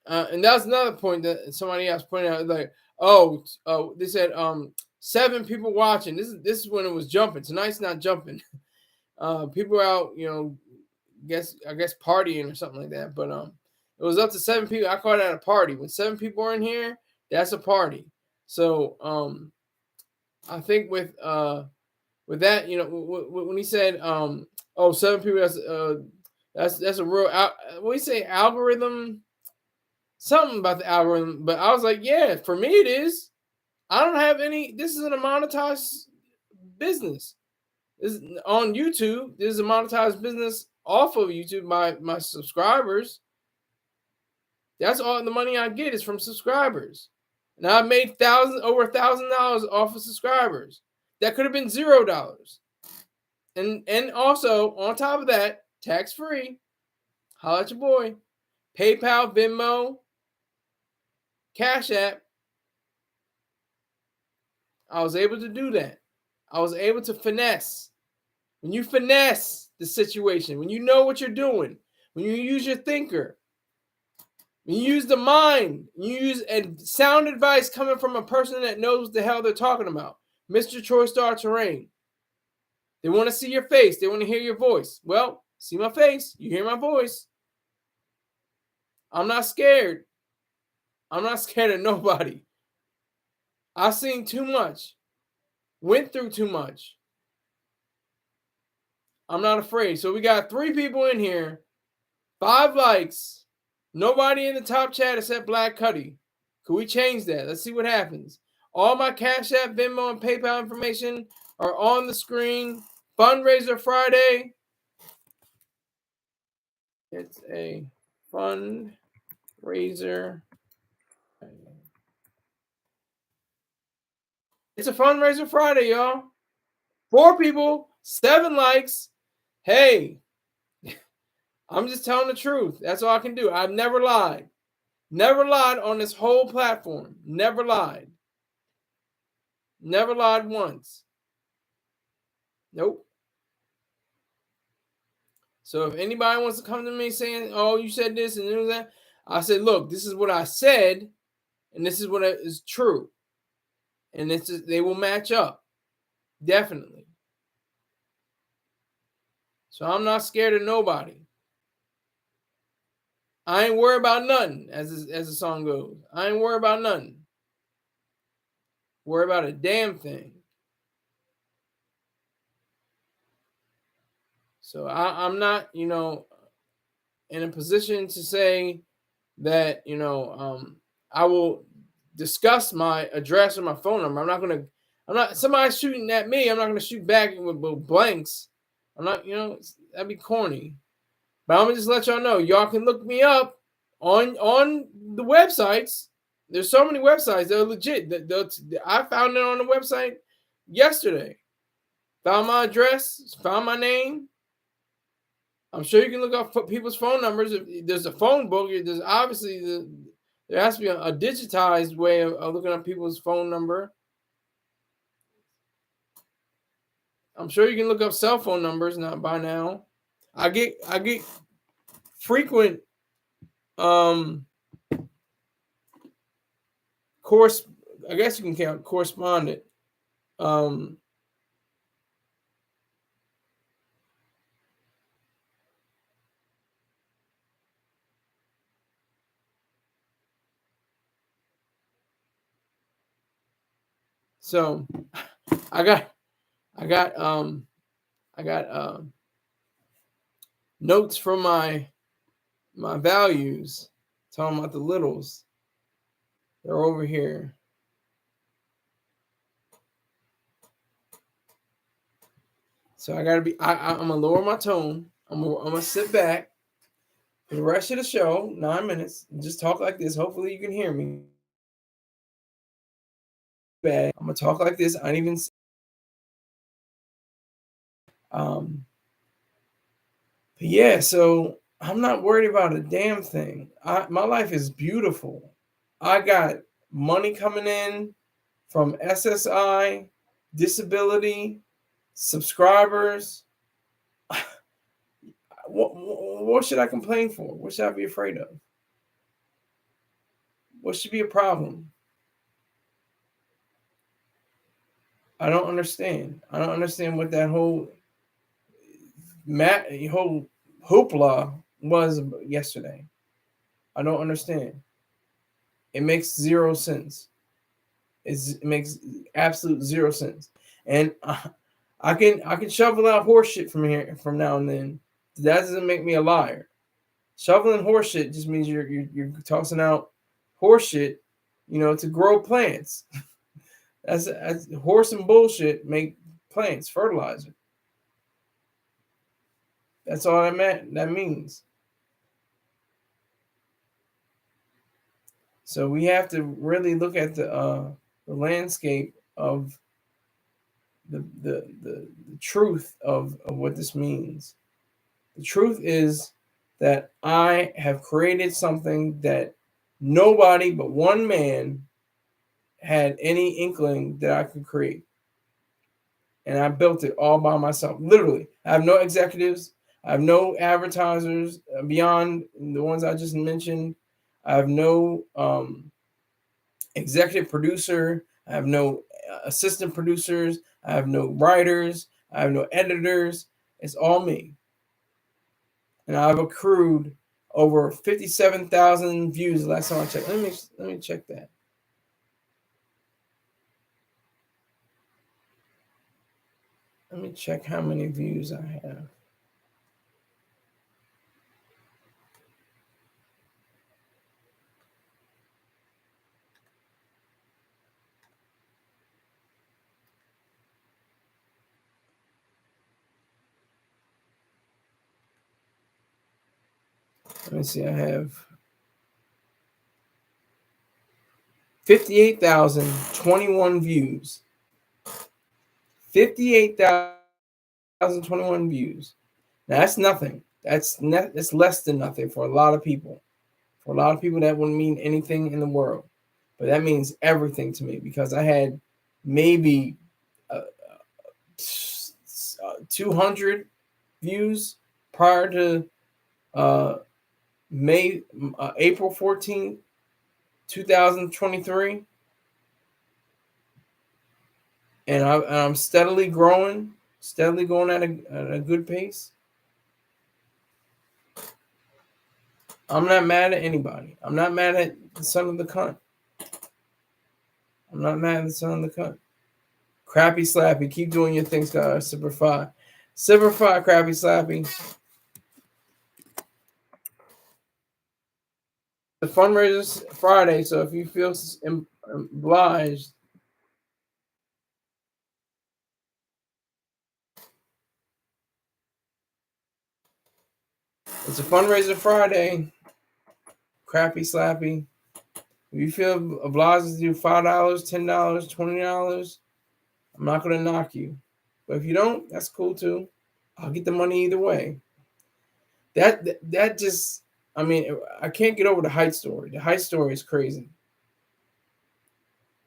And that's another point that somebody else pointed out. Like, they said 7 people watching. This is when it was jumping. Tonight's not jumping. People out, you know, I guess partying or something like that. But it was up to 7 people. I call that a party. When 7 people are in here, that's a party. So I think with that, you know, when he said 7 people, that's a real when we say algorithm, something about the algorithm. But I was like, yeah, for me it is. I don't have any. This isn't a monetized business. This is on YouTube. This is a monetized business off of YouTube. My subscribers. That's all the money I get is from subscribers. And I've made over $1,000 off of subscribers. That could have been $0. And also on top of that, tax free. Holla at your boy. PayPal, Venmo, Cash App. I was able to do that. I was able to finesse. When you finesse the situation, when you know what you're doing, when you use your thinker, when you use the mind, you use sound advice coming from a person that knows what the hell they're talking about. Mr. Troy Star Terrain. They want to see your face. They want to hear your voice. Well, see my face. You hear my voice. I'm not scared. I'm not scared of nobody. I've seen too much. Went through too much. I'm not afraid. So we got 3 people in here. 5 likes. Nobody in the top chat except Black Cuddy. Could we change that? Let's see what happens. All my Cash App, Venmo, and PayPal information are on the screen. Fundraiser Friday. It's a fundraiser. It's a fundraiser Friday, y'all. 4 people, 7 likes. Hey, I'm just telling the truth. That's all I can do. I've never lied. Never lied on this whole platform. Never lied. Never lied once. Nope. So if anybody wants to come to me saying, oh, you said this and that, I said, look, this is what I said, and this is what is true. And they will match up. Definitely. So I'm not scared of nobody. I ain't worried about nothing, as the song goes. I ain't worried about nothing. Worry about a damn thing. So I'm not, in a position to say that, I will discuss my address or my phone number. I'm not, somebody shooting at me, I'm not going to shoot back with blanks. I'm not, that'd be corny. But I'm going to just let y'all know, y'all can look me up on the websites. There's so many websites that are legit. I found it on the website yesterday. Found my address, found my name. I'm sure you can look up people's phone numbers. If there's a phone book, there's obviously there has to be a digitized way of looking up people's phone number. I'm sure you can look up cell phone numbers not by now. I get frequent course, I guess you can count correspondent so I got notes from my values talking about the littles. They're over here. So I gotta be. I'm gonna lower my tone. I'm gonna sit back for the rest of the show, 9 minutes, and just talk like this. Hopefully you can hear me. I'm gonna talk like this. I ain't even. But yeah, so I'm not worried about a damn thing. My life is beautiful. I got money coming in from SSI, disability, subscribers. What should I complain for? What should I be afraid of? What should be a problem? I don't understand. I don't understand what that whole hoopla was yesterday. I don't understand. It makes zero sense. It makes absolute zero sense. And I can shovel out horse shit from now and then. That doesn't make me a liar. Shoveling horse shit just means you're tossing out horse shit, to grow plants. That's horse and bullshit make plants fertilizer. That's all that means. So we have to really look at the landscape of the truth of what this means. The truth is that I have created something that nobody but one man had any inkling that I could create. And I built it all by myself. Literally. I have no executives. I have no advertisers beyond the ones I just mentioned. I have no executive producer. I have no assistant producers. I have no writers. I have no editors. It's all me. And I've accrued over 57,000 views last time I checked. Let me check that. Let me check how many views I have. Let me see. I have 58,021 views. 58,021 views. Now that's nothing. That's less than nothing for a lot of people. For a lot of people, that wouldn't mean anything in the world, but that means everything to me because I had maybe 200 views prior to April 14th, 2023. And I'm steadily growing, going at a good pace. I'm not mad at anybody. I'm not mad at the son of the cunt. I'm not mad at the son of the cunt. Crappy Slappy, keep doing your things, guys. Super 5. Simplify, Crappy Slappy. The fundraiser's Friday, so if you feel obliged, it's a fundraiser Friday. Crappy Slappy. If you feel obliged to do $5, $10, $20, I'm not gonna knock you. But if you don't, that's cool too. I'll get the money either way. That just, I mean, I can't get over the height story. The height story is crazy.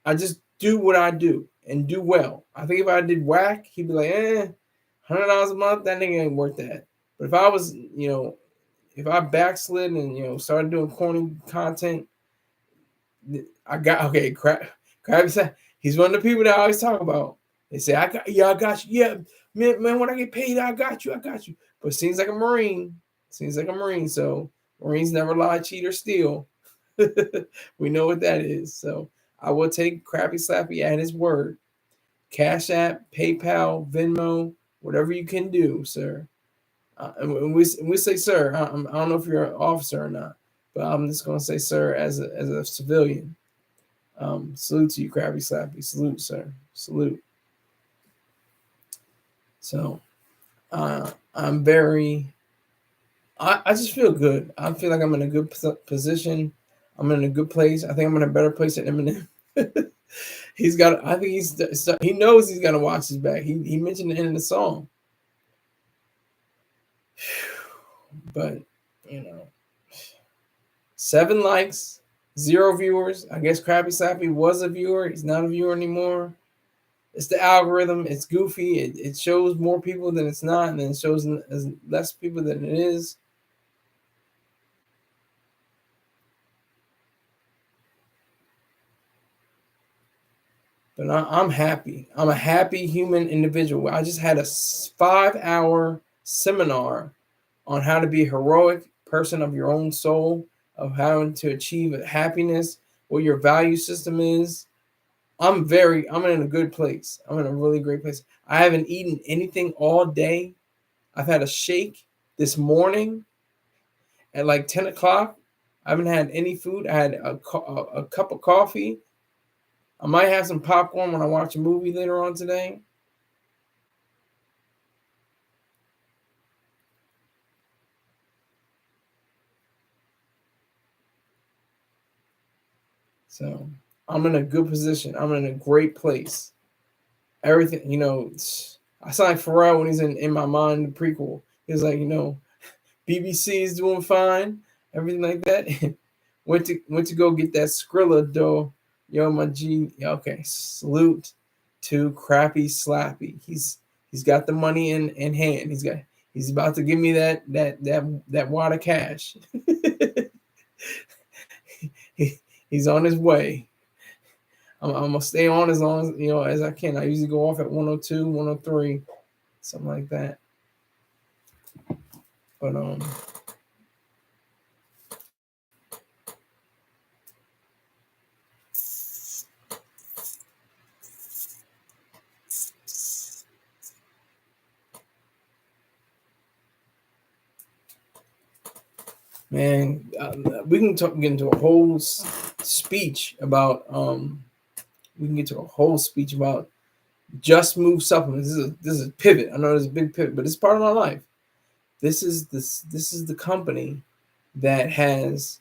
I just do what I do and do well. I think if I did whack, he'd be like, $100 a month, that nigga ain't worth that. But if I was, if I backslid and started doing corny content, I got okay. Krabby said he's one of the people that I always talk about. They say, I got you. Yeah, man, when I get paid, I got you. But it seems like a Marine. So Marines never lie, cheat, or steal. We know what that is. So I will take Crappy Slappy at his word. Cash App, PayPal, Venmo, whatever you can do, sir. And we say, sir. I don't know if you're an officer or not, but I'm just gonna say, sir, as a civilian. Salute to you, Crappy Slappy. Salute, sir. Salute. So, I'm very. I just feel good. I feel like I'm in a good position. I'm in a good place. I think I'm in a better place than Eminem. He's got. I think he knows he's got to watch his back. He mentioned it in the song. But 7 likes, 0 viewers. I guess Crappy Slappy was a viewer. He's not a viewer anymore. It's the algorithm. It's goofy. It shows more people than it's not, and then it shows less people than it is. But I'm happy. I'm a happy human individual. I just had a 5-hour seminar on how to be a heroic person of your own soul, of how to achieve happiness, what your value system is. I'm in a good place. I'm in a really great place. I haven't eaten anything all day. I've had a shake this morning at like 10 o'clock. I haven't had any food. I had a cup of coffee. I might have some popcorn when I watch a movie later on today. So I'm in a good position. I'm in a great place. Everything, I sound like Pharrell when he's in my mind, the prequel. He's like, BBC is doing fine, everything like that. went to go get that Skrilla dough. Yo, my G. Okay, salute to Crappy Slappy. He's got the money in hand. He's about to give me that wad of cash. He's on his way. I'm gonna stay on as long as I can. I usually go off at 102, 103, something like that. But man, we can get into a whole speech about we can get to a whole speech about Just Move supplements. This is a pivot. I know there's a big pivot, but it's part of my life. This is the company that has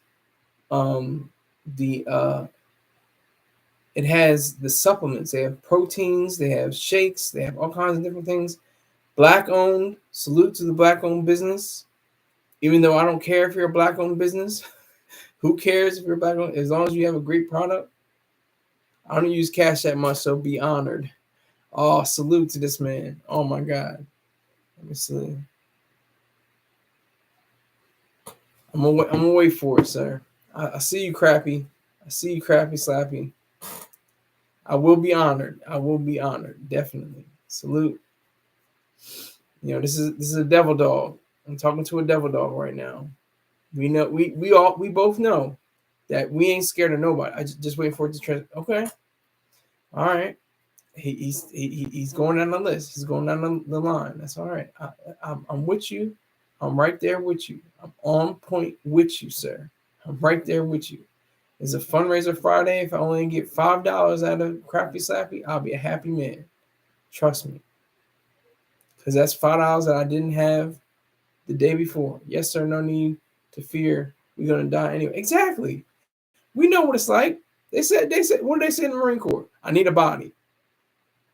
it has the supplements. They have proteins, they have shakes, they have all kinds of different things. Black owned. Salute to the black owned business. Even though I don't care if you're a black owned business, who cares if you're black owned? As long as you have a great product. I don't use cash that much, so be honored. Oh, salute to this man. Oh my God. Let me see. I'm gonna wait for it, sir. I see you, Crappy. I see you, Crappy Slappy. I will be honored. Definitely. Salute. This is a devil dog. I'm talking to a devil dog right now. We know we both know that we ain't scared of nobody. I just wait for it to translate. Okay. All right. he's going down the list. He's going down the line. That's all right. I'm with you. I'm right there with you. I'm on point with you, sir. I'm right there with you. It's a fundraiser Friday. If I only get $5 out of Crappy Slappy, I'll be a happy man. Trust me. Because that's $5 that I didn't have the day before. Yes, sir. No need to fear. We're gonna die anyway. Exactly. We know what it's like. They said, what did they say in the Marine Corps? I need a body.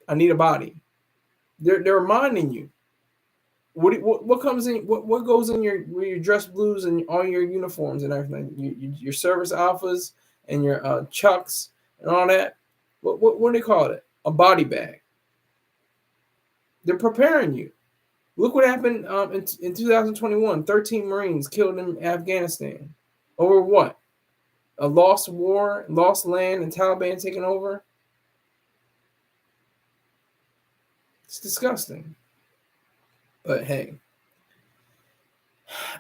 I need a body. They're reminding you. What comes in? What goes in your dress blues and all your uniforms and everything? Your service alphas and your chucks and all that. What do they call it? A body bag. They're preparing you. Look what happened in 2021. 13 Marines killed in Afghanistan. Over what? A lost war, lost land, and Taliban taking over? It's disgusting. But hey,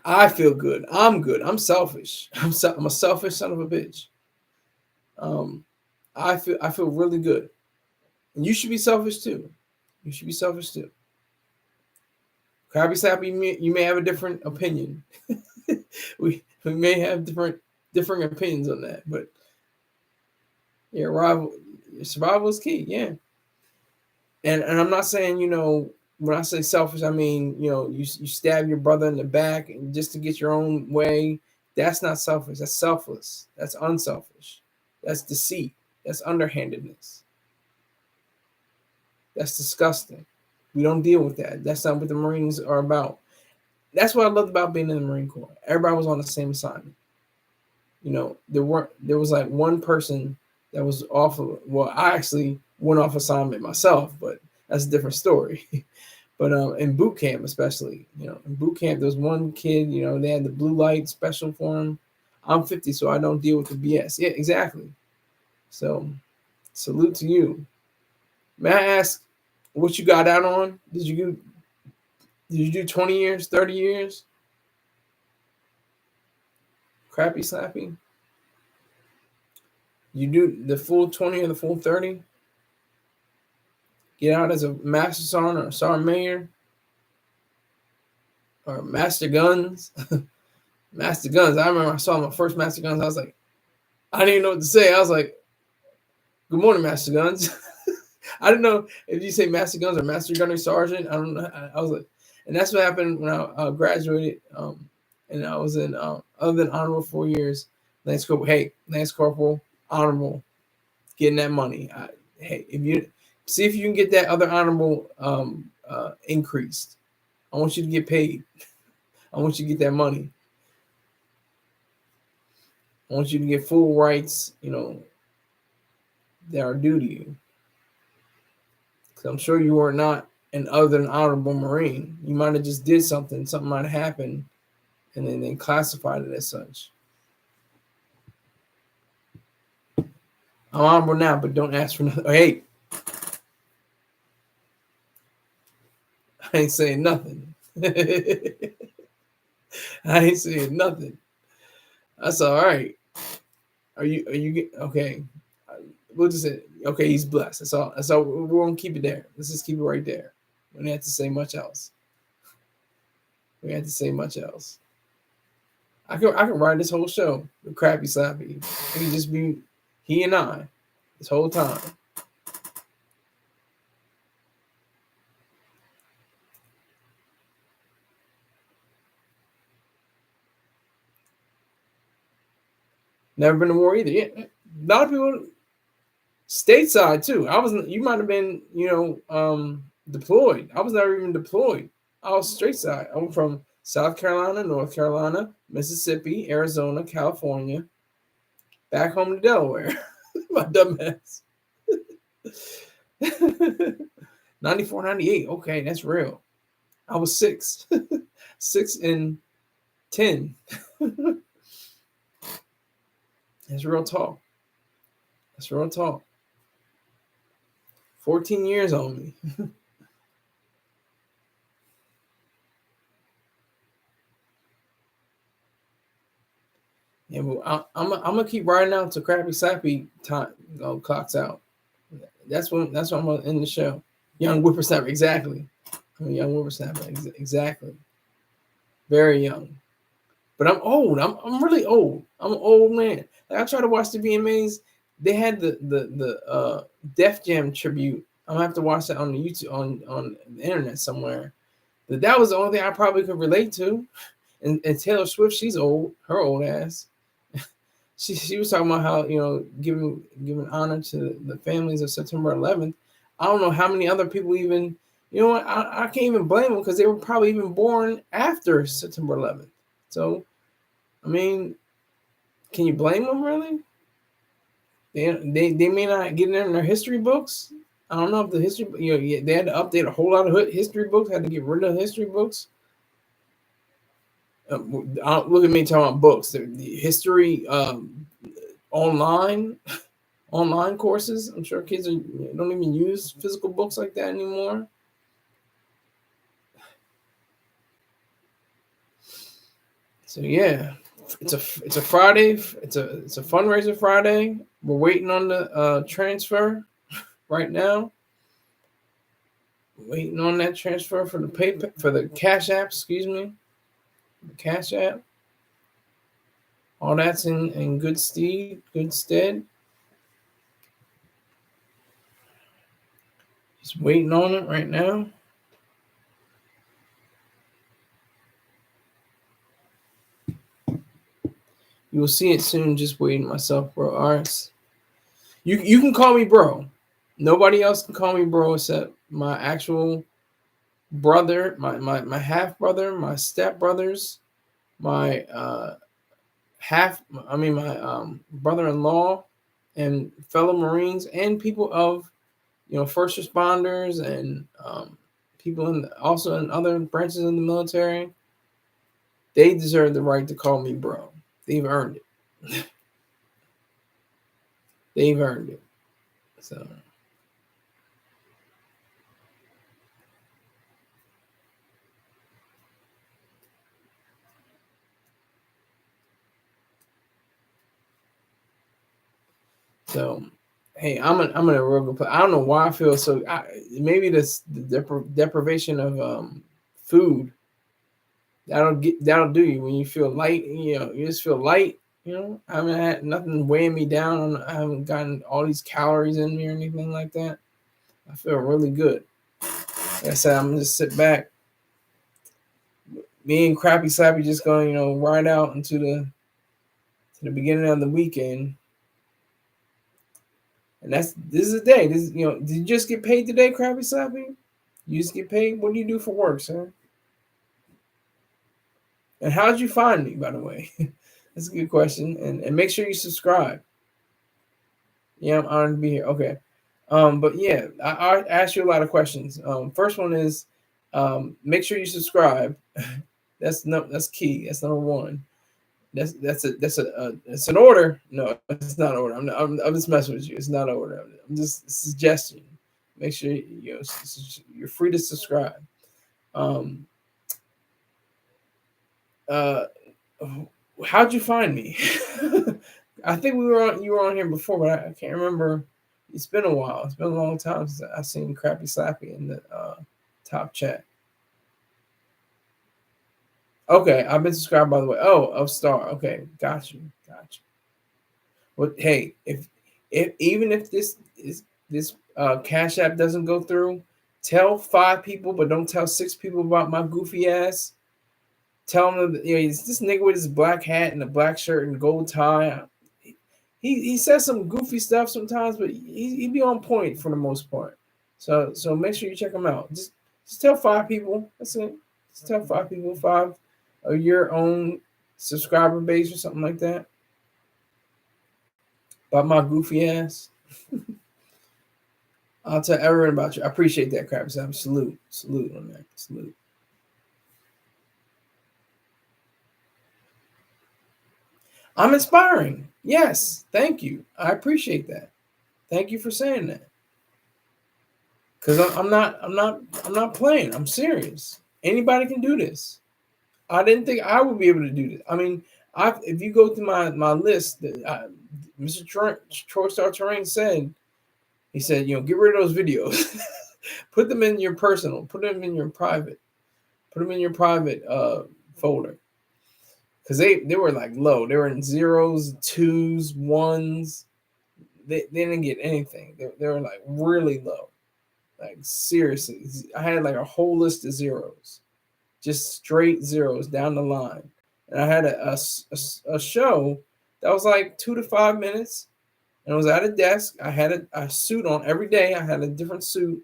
I feel good. I'm good. I'm selfish. I'm a selfish son of a bitch. I feel really good. And you should be selfish too. You should be selfish too. Krabby Slappy, you may have a different opinion. we may have different opinions on that, but your survival is key. Yeah. And I'm not saying, when I say selfish, I mean, you stab your brother in the back and just to get your own way. That's not selfish. That's selfless. That's unselfish. That's deceit. That's underhandedness. That's disgusting. We don't deal with that. That's not what the Marines are about. That's what I loved about being in the Marine Corps. Everybody was on the same assignment. There was like one person that was off of, well, I actually went off assignment myself, but that's a different story. But in boot camp, especially, in boot camp, there was one kid, they had the blue light special for him. I'm 50, so I don't deal with the BS. Yeah, exactly. So salute to you. May I ask what you got out on? Did you do 20 years, 30 years? Crappy Slappy? You do the full 20 or the full 30? Get out as a Master Sergeant or a Sergeant Major? Or Master Guns? Master Guns. I remember I saw my first Master Guns. I was like, I didn't even know what to say. I was like, good morning, Master Guns. I didn't know if you say Master Guns or Master Gunner Sergeant. I don't know. I was like, and that's what happened when I graduated. And I was in other than honorable 4 years. Lance Corporal. Hey, Lance Corporal, honorable, getting that money. Hey, if you see if you can get that other honorable increased, I want you to get paid. I want you to get that money. I want you to get full rights, that are due to you. Because I'm sure you are not an other than honorable Marine. You might have just did something might have happened, and then they classified it as such. I'm honorable now, but don't ask for nothing. Hey, I ain't saying nothing. I ain't saying nothing. That's all right. Are you okay? We'll just say, okay, he's blessed. That's all. That's all. We're gonna keep it there. Let's just keep it right there. We don't have to say much else. We have to say much else. I can write this whole show with Crappy Slappy. It can just be he and I this whole time. Never been to war either. Yeah, a lot of people stateside too. You might have been, deployed. I was never even deployed. I was straight side. I'm from South Carolina, North Carolina, Mississippi, Arizona, California, back home to Delaware. My dumb ass. 94, 98. Okay, that's real. I was 6. 6 and 10. That's real talk. That's real talk. 14 years on me. Yeah, well, I'm gonna keep riding out to Crappy Slappy time clocks out. That's what I'm gonna end the show. Young whippersnapper, exactly. I'm a young whippersnapper, exactly. Very young. But I'm old. I'm really old. I'm an old man. Like I try to watch the VMAs. They had the Def Jam tribute. I'm gonna have to watch that on the YouTube on the internet somewhere. But that was the only thing I probably could relate to. And Taylor Swift, she's old. Her old ass. She was talking about how, giving honor to the families of September 11th. I don't know how many other people even, you know what, I can't even blame them because they were probably even born after September 11th. So, I mean, can you blame them really? They may not get in their history books. I don't know if the history, they had to update a whole lot of history books, had to get rid of history books. Look at me talking about books. The history online courses. I'm sure kids don't even use physical books like that anymore. So yeah, it's a Friday. It's a fundraiser Friday. We're waiting on the transfer right now. Waiting on that transfer for the Cash App. Excuse me, the Cash App. All that's in good stead. Just waiting on it right now. You will see it soon. Just waiting myself, bro. All right. You can call me bro. Nobody else can call me bro except my actual brother, my half brother, my step brothers, my my brother-in-law and fellow Marines and people of first responders and people also in other branches of the military. They deserve the right to call me bro. They've earned it. They've earned it. So. So, hey, I'm in a real good place. I don't know why I feel so. Maybe the deprivation of food that'll do you when you feel light. You just feel light. I haven't had nothing weighing me down. I haven't gotten all these calories in me or anything like that. I feel really good. Like I said, I'm gonna just sit back. Me and Crappy Slappy just going, ride out into the beginning of the weekend. And this is the day. Did you just get paid today, Crappy Slappy? You just get paid? What do you do for work, sir? And how did you find me, by the way? That's a good question. And make sure you subscribe. Yeah, I'm honored to be here. Okay. But yeah, I asked you a lot of questions. First one is make sure you subscribe. That's key. That's number one. That's an order. No, it's not an order. I'm just messing with you. It's not an order. I'm just suggesting. Make sure you're free to subscribe. How'd you find me? I think you were on here before, but I can't remember. It's been a while. It's been a long time since I've seen Crappy Slappy in the top chat. Okay, I've been subscribed, by the way. Oh, of Star. Okay, got you. Well, hey, if even if this Cash App doesn't go through, tell 5 people, but don't tell 6 people about my goofy ass. Tell them that it's this nigga with his black hat and a black shirt and gold tie. He says some goofy stuff sometimes, but he be on point for the most part. So make sure you check him out. Just tell 5 people. That's it. Just tell 5 people, 5 of your own subscriber base or something like that. About my goofy ass. I'll tell everyone about you. I appreciate that, crap. So salute on that. Salute. I'm inspiring. Yes, thank you. I appreciate that. Thank you for saying that. Because I'm not playing. I'm serious. Anybody can do this. I didn't think I would be able to do this. I mean, if you go through my list, Mr. Troy Star Terrain said He said, get rid of those videos. Put them in your personal. Put them in your private. Put them in your private folder. Because they were like low. They were in zeros, twos, ones. They didn't get anything. They were like really low. Like seriously. I had like a whole list of zeros. Just straight zeros down the line. And I had a show that was like 2 to 5 minutes. And I was at a desk. I had a suit on every day. I had a different suit,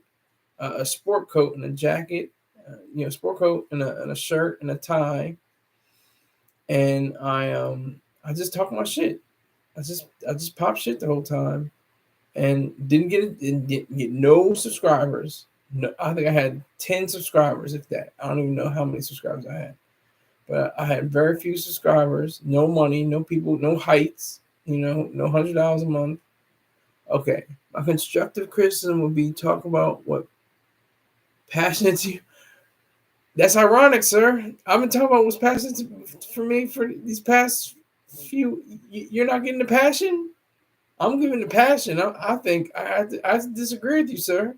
a sport coat and a jacket, sport coat and a shirt and a tie. And I just talk my shit. I just pop shit the whole time, and didn't get no subscribers. No, I think I had 10 subscribers, if that. I don't even know how many subscribers I had, but I had very few subscribers. No money, no people, no heights. No $100 a month. Okay, my constructive criticism would be talk about what passionate to you. That's ironic, sir. I've been talking about what's passionate for me for these past few. You're not getting the passion. I'm giving the passion. I think I have to disagree with you, sir.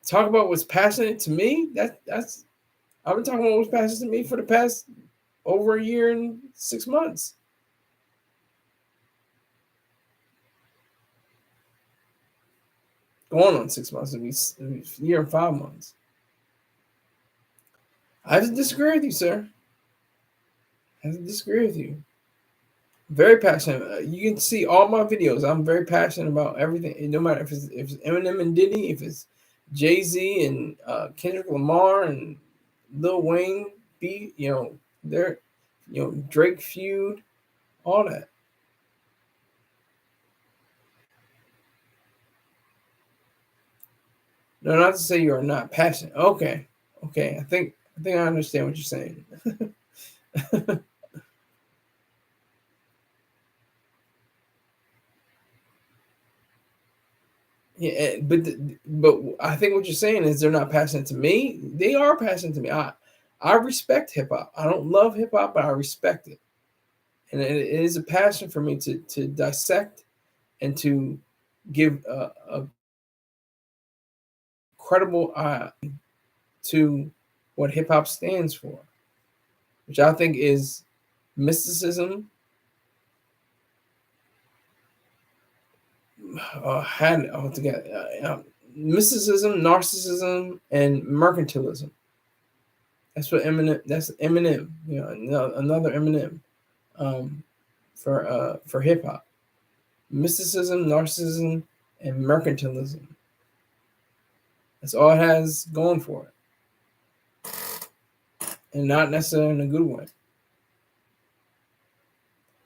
Talk about what's passionate to me. That's I've been talking about what's passionate to me for the past over a year and 6 months. Going on 6 months. It'll be a year and 5 months. I have to disagree with you, sir. I have to disagree with you. Very passionate. You can see all my videos. I'm very passionate about everything. No matter if it's Eminem and Diddy, if it's Jay-Z and Kendrick Lamar and Lil Wayne, they're Drake feud, all that. No, not to say you are not passionate. Okay. I think I understand what you're saying. Yeah, but I think what you're saying is they're not passionate to me. They are passionate to me. I respect hip hop. I don't love hip hop, but I respect it, and it is a passion for me to dissect and to give a credible eye to what hip hop stands for, which I think is mysticism, had altogether mysticism, narcissism, and mercantilism. That's what Eminem. That's Eminem. Another Eminem for hip hop. Mysticism, narcissism, and mercantilism. That's all it has going for it, and not necessarily in a good way.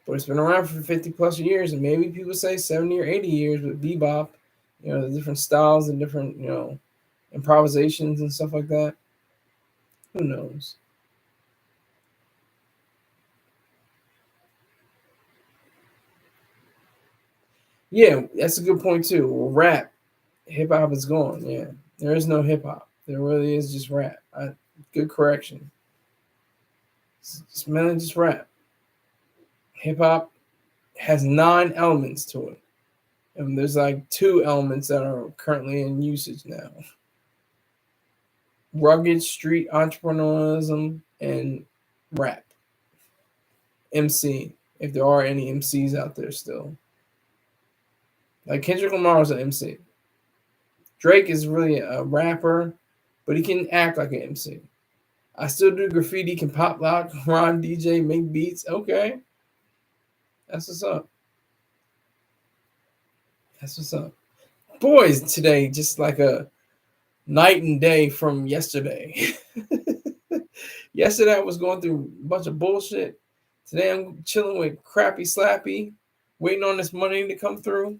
But it's been around for 50 plus years, and maybe people say 70 or 80 years with bebop. The different styles and different improvisations and stuff like that. Who knows? Yeah, that's a good point too. Well, rap, hip hop is gone. Yeah, there is no hip hop. There really is just rap. Good correction. It's mainly just rap. Hip hop has 9 elements to it, and there's like 2 elements that are currently in usage now: rugged street entrepreneurialism and rap. MC, if there are any MCs out there still. Like Kendrick Lamar is an MC. Drake is really a rapper, but he can act like an MC. I still do graffiti, can pop lock, rhyme, DJ, make beats. Okay. That's what's up. That's what's up. Boys, today, just like a night and day from yesterday. Yesterday, I was going through a bunch of bullshit. Today, I'm chilling with Crappy Slappy, waiting on this money to come through.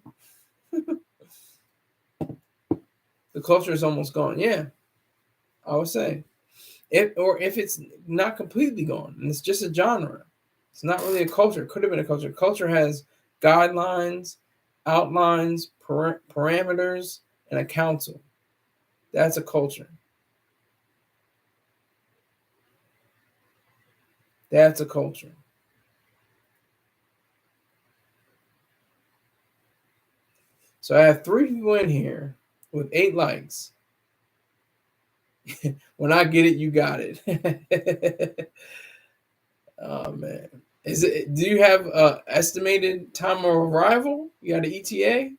The culture is almost gone. Yeah, I would say. If it's not completely gone, and it's just a genre. It's not really a culture. It could have been a culture. Culture has guidelines, outlines, parameters, and a council. That's a culture. That's a culture. So I have 3 people in here with 8 likes. When I get it, you got it. Oh man. Is it, do you have a estimated time of arrival? You got an ETA?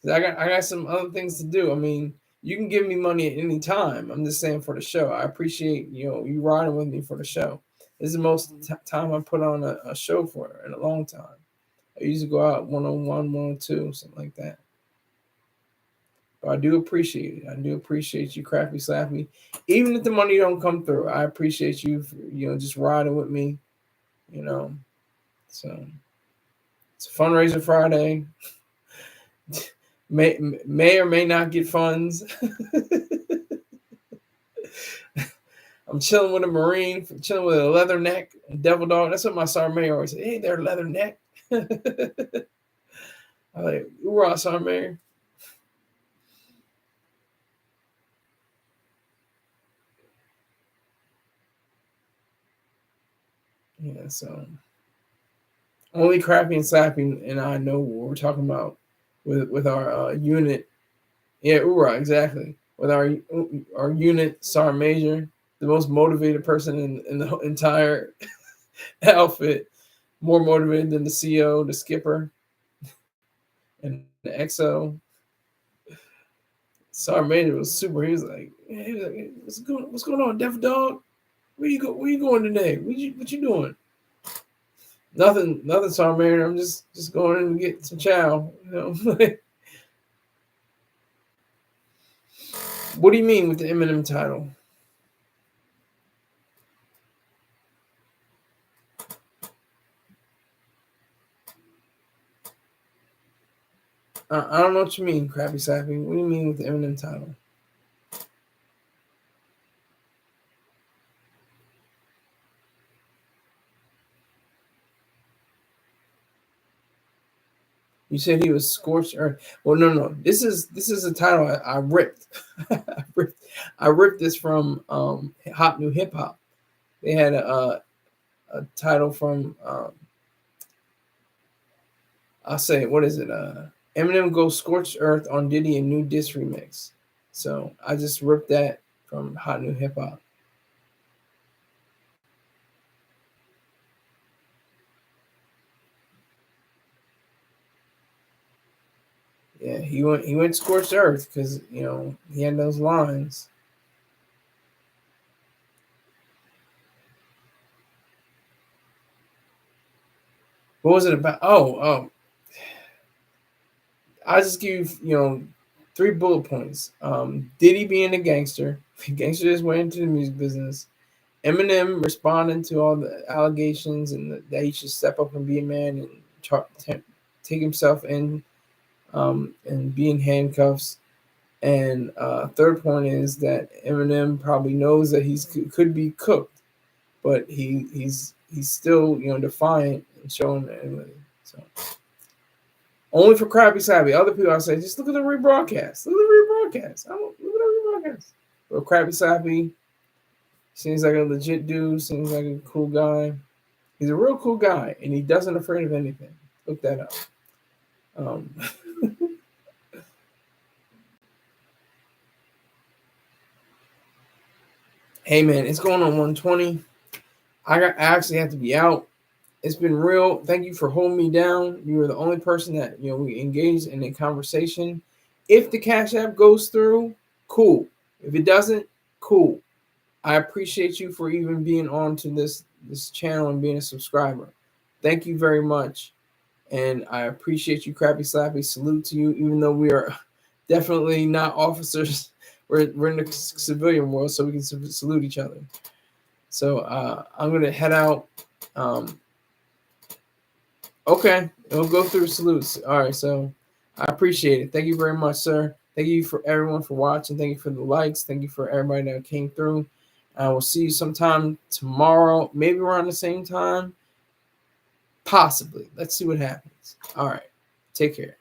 I got some other things to do. I mean, you can give me money at any time. I'm just saying for the show. I appreciate you riding with me for the show. This is the most time I put on a show for in a long time. I usually go out 1-on-1, 1-on-2, something like that. But I do appreciate it. I do appreciate you, Crappy Slappy. Even if the money don't come through, I appreciate you for, just riding with me. So it's a fundraiser Friday. May or may not get funds. I'm chilling with a Marine, chilling with a leather neck, a devil dog. That's what my Sergeant Major always said. Hey, they're leather neck. I'm like, hoorah, Sergeant Major. Yeah, so only Crappy and Slappy and I know what we're talking about with our unit. Yeah, hoorah, exactly. With our unit, Sergeant Major, the most motivated person in the entire outfit, more motivated than the CO, the skipper, and the XO. Sergeant Major was super. He was like, "What's going on, Deaf Dog? Where you going today? What you doing?" Nothing, Sergeant Major. I'm just going in and get some chow. What do you mean with the Eminem title? I don't know what you mean, Crappy Sappy. What do you mean with the Eminem title? You said he was Scorched Earth. Well, no. This is a title I ripped. I ripped this from Hot New Hip Hop. They had a title from I'll say, what is it? Eminem goes Scorched Earth on Diddy and New Diss remix. So I just ripped that from Hot New Hip Hop. Yeah, he went Scorched Earth because he had those lines. What was it about? Oh, I'll just give you 3 bullet points. Diddy being a gangster, gangster just went into the music business. Eminem responding to all the allegations and that he should step up and be a man and take himself in and be in handcuffs. And third point is that Eminem probably knows that could be cooked, but he's still defiant and showing that. So only for Crappy Savvy. Other people I say just look at the rebroadcast. Look at the rebroadcast. Look at the rebroadcast. But Crappy Savvy seems like a legit dude. Seems like a cool guy. He's a real cool guy, and he doesn't afraid of anything. Look that up. Hey man, it's going on 1:20. I actually have to be out. It's been real. Thank you for holding me down. You were the only person that we engaged in a conversation. If the Cash App goes through, cool. If it doesn't, cool. I appreciate you for even being on to this channel and being a subscriber. Thank you very much. And I appreciate you, Crappy Slappy. Salute to you, even though we are definitely not officers. We're in the civilian world, so we can salute each other. So I'm going to head out. Okay, it'll go through salutes. All right, so I appreciate it. Thank you very much, sir. Thank you for everyone for watching. Thank you for the likes. Thank you for everybody that came through. I will see you sometime tomorrow, maybe around the same time. Possibly. Let's see what happens. All right. Take care.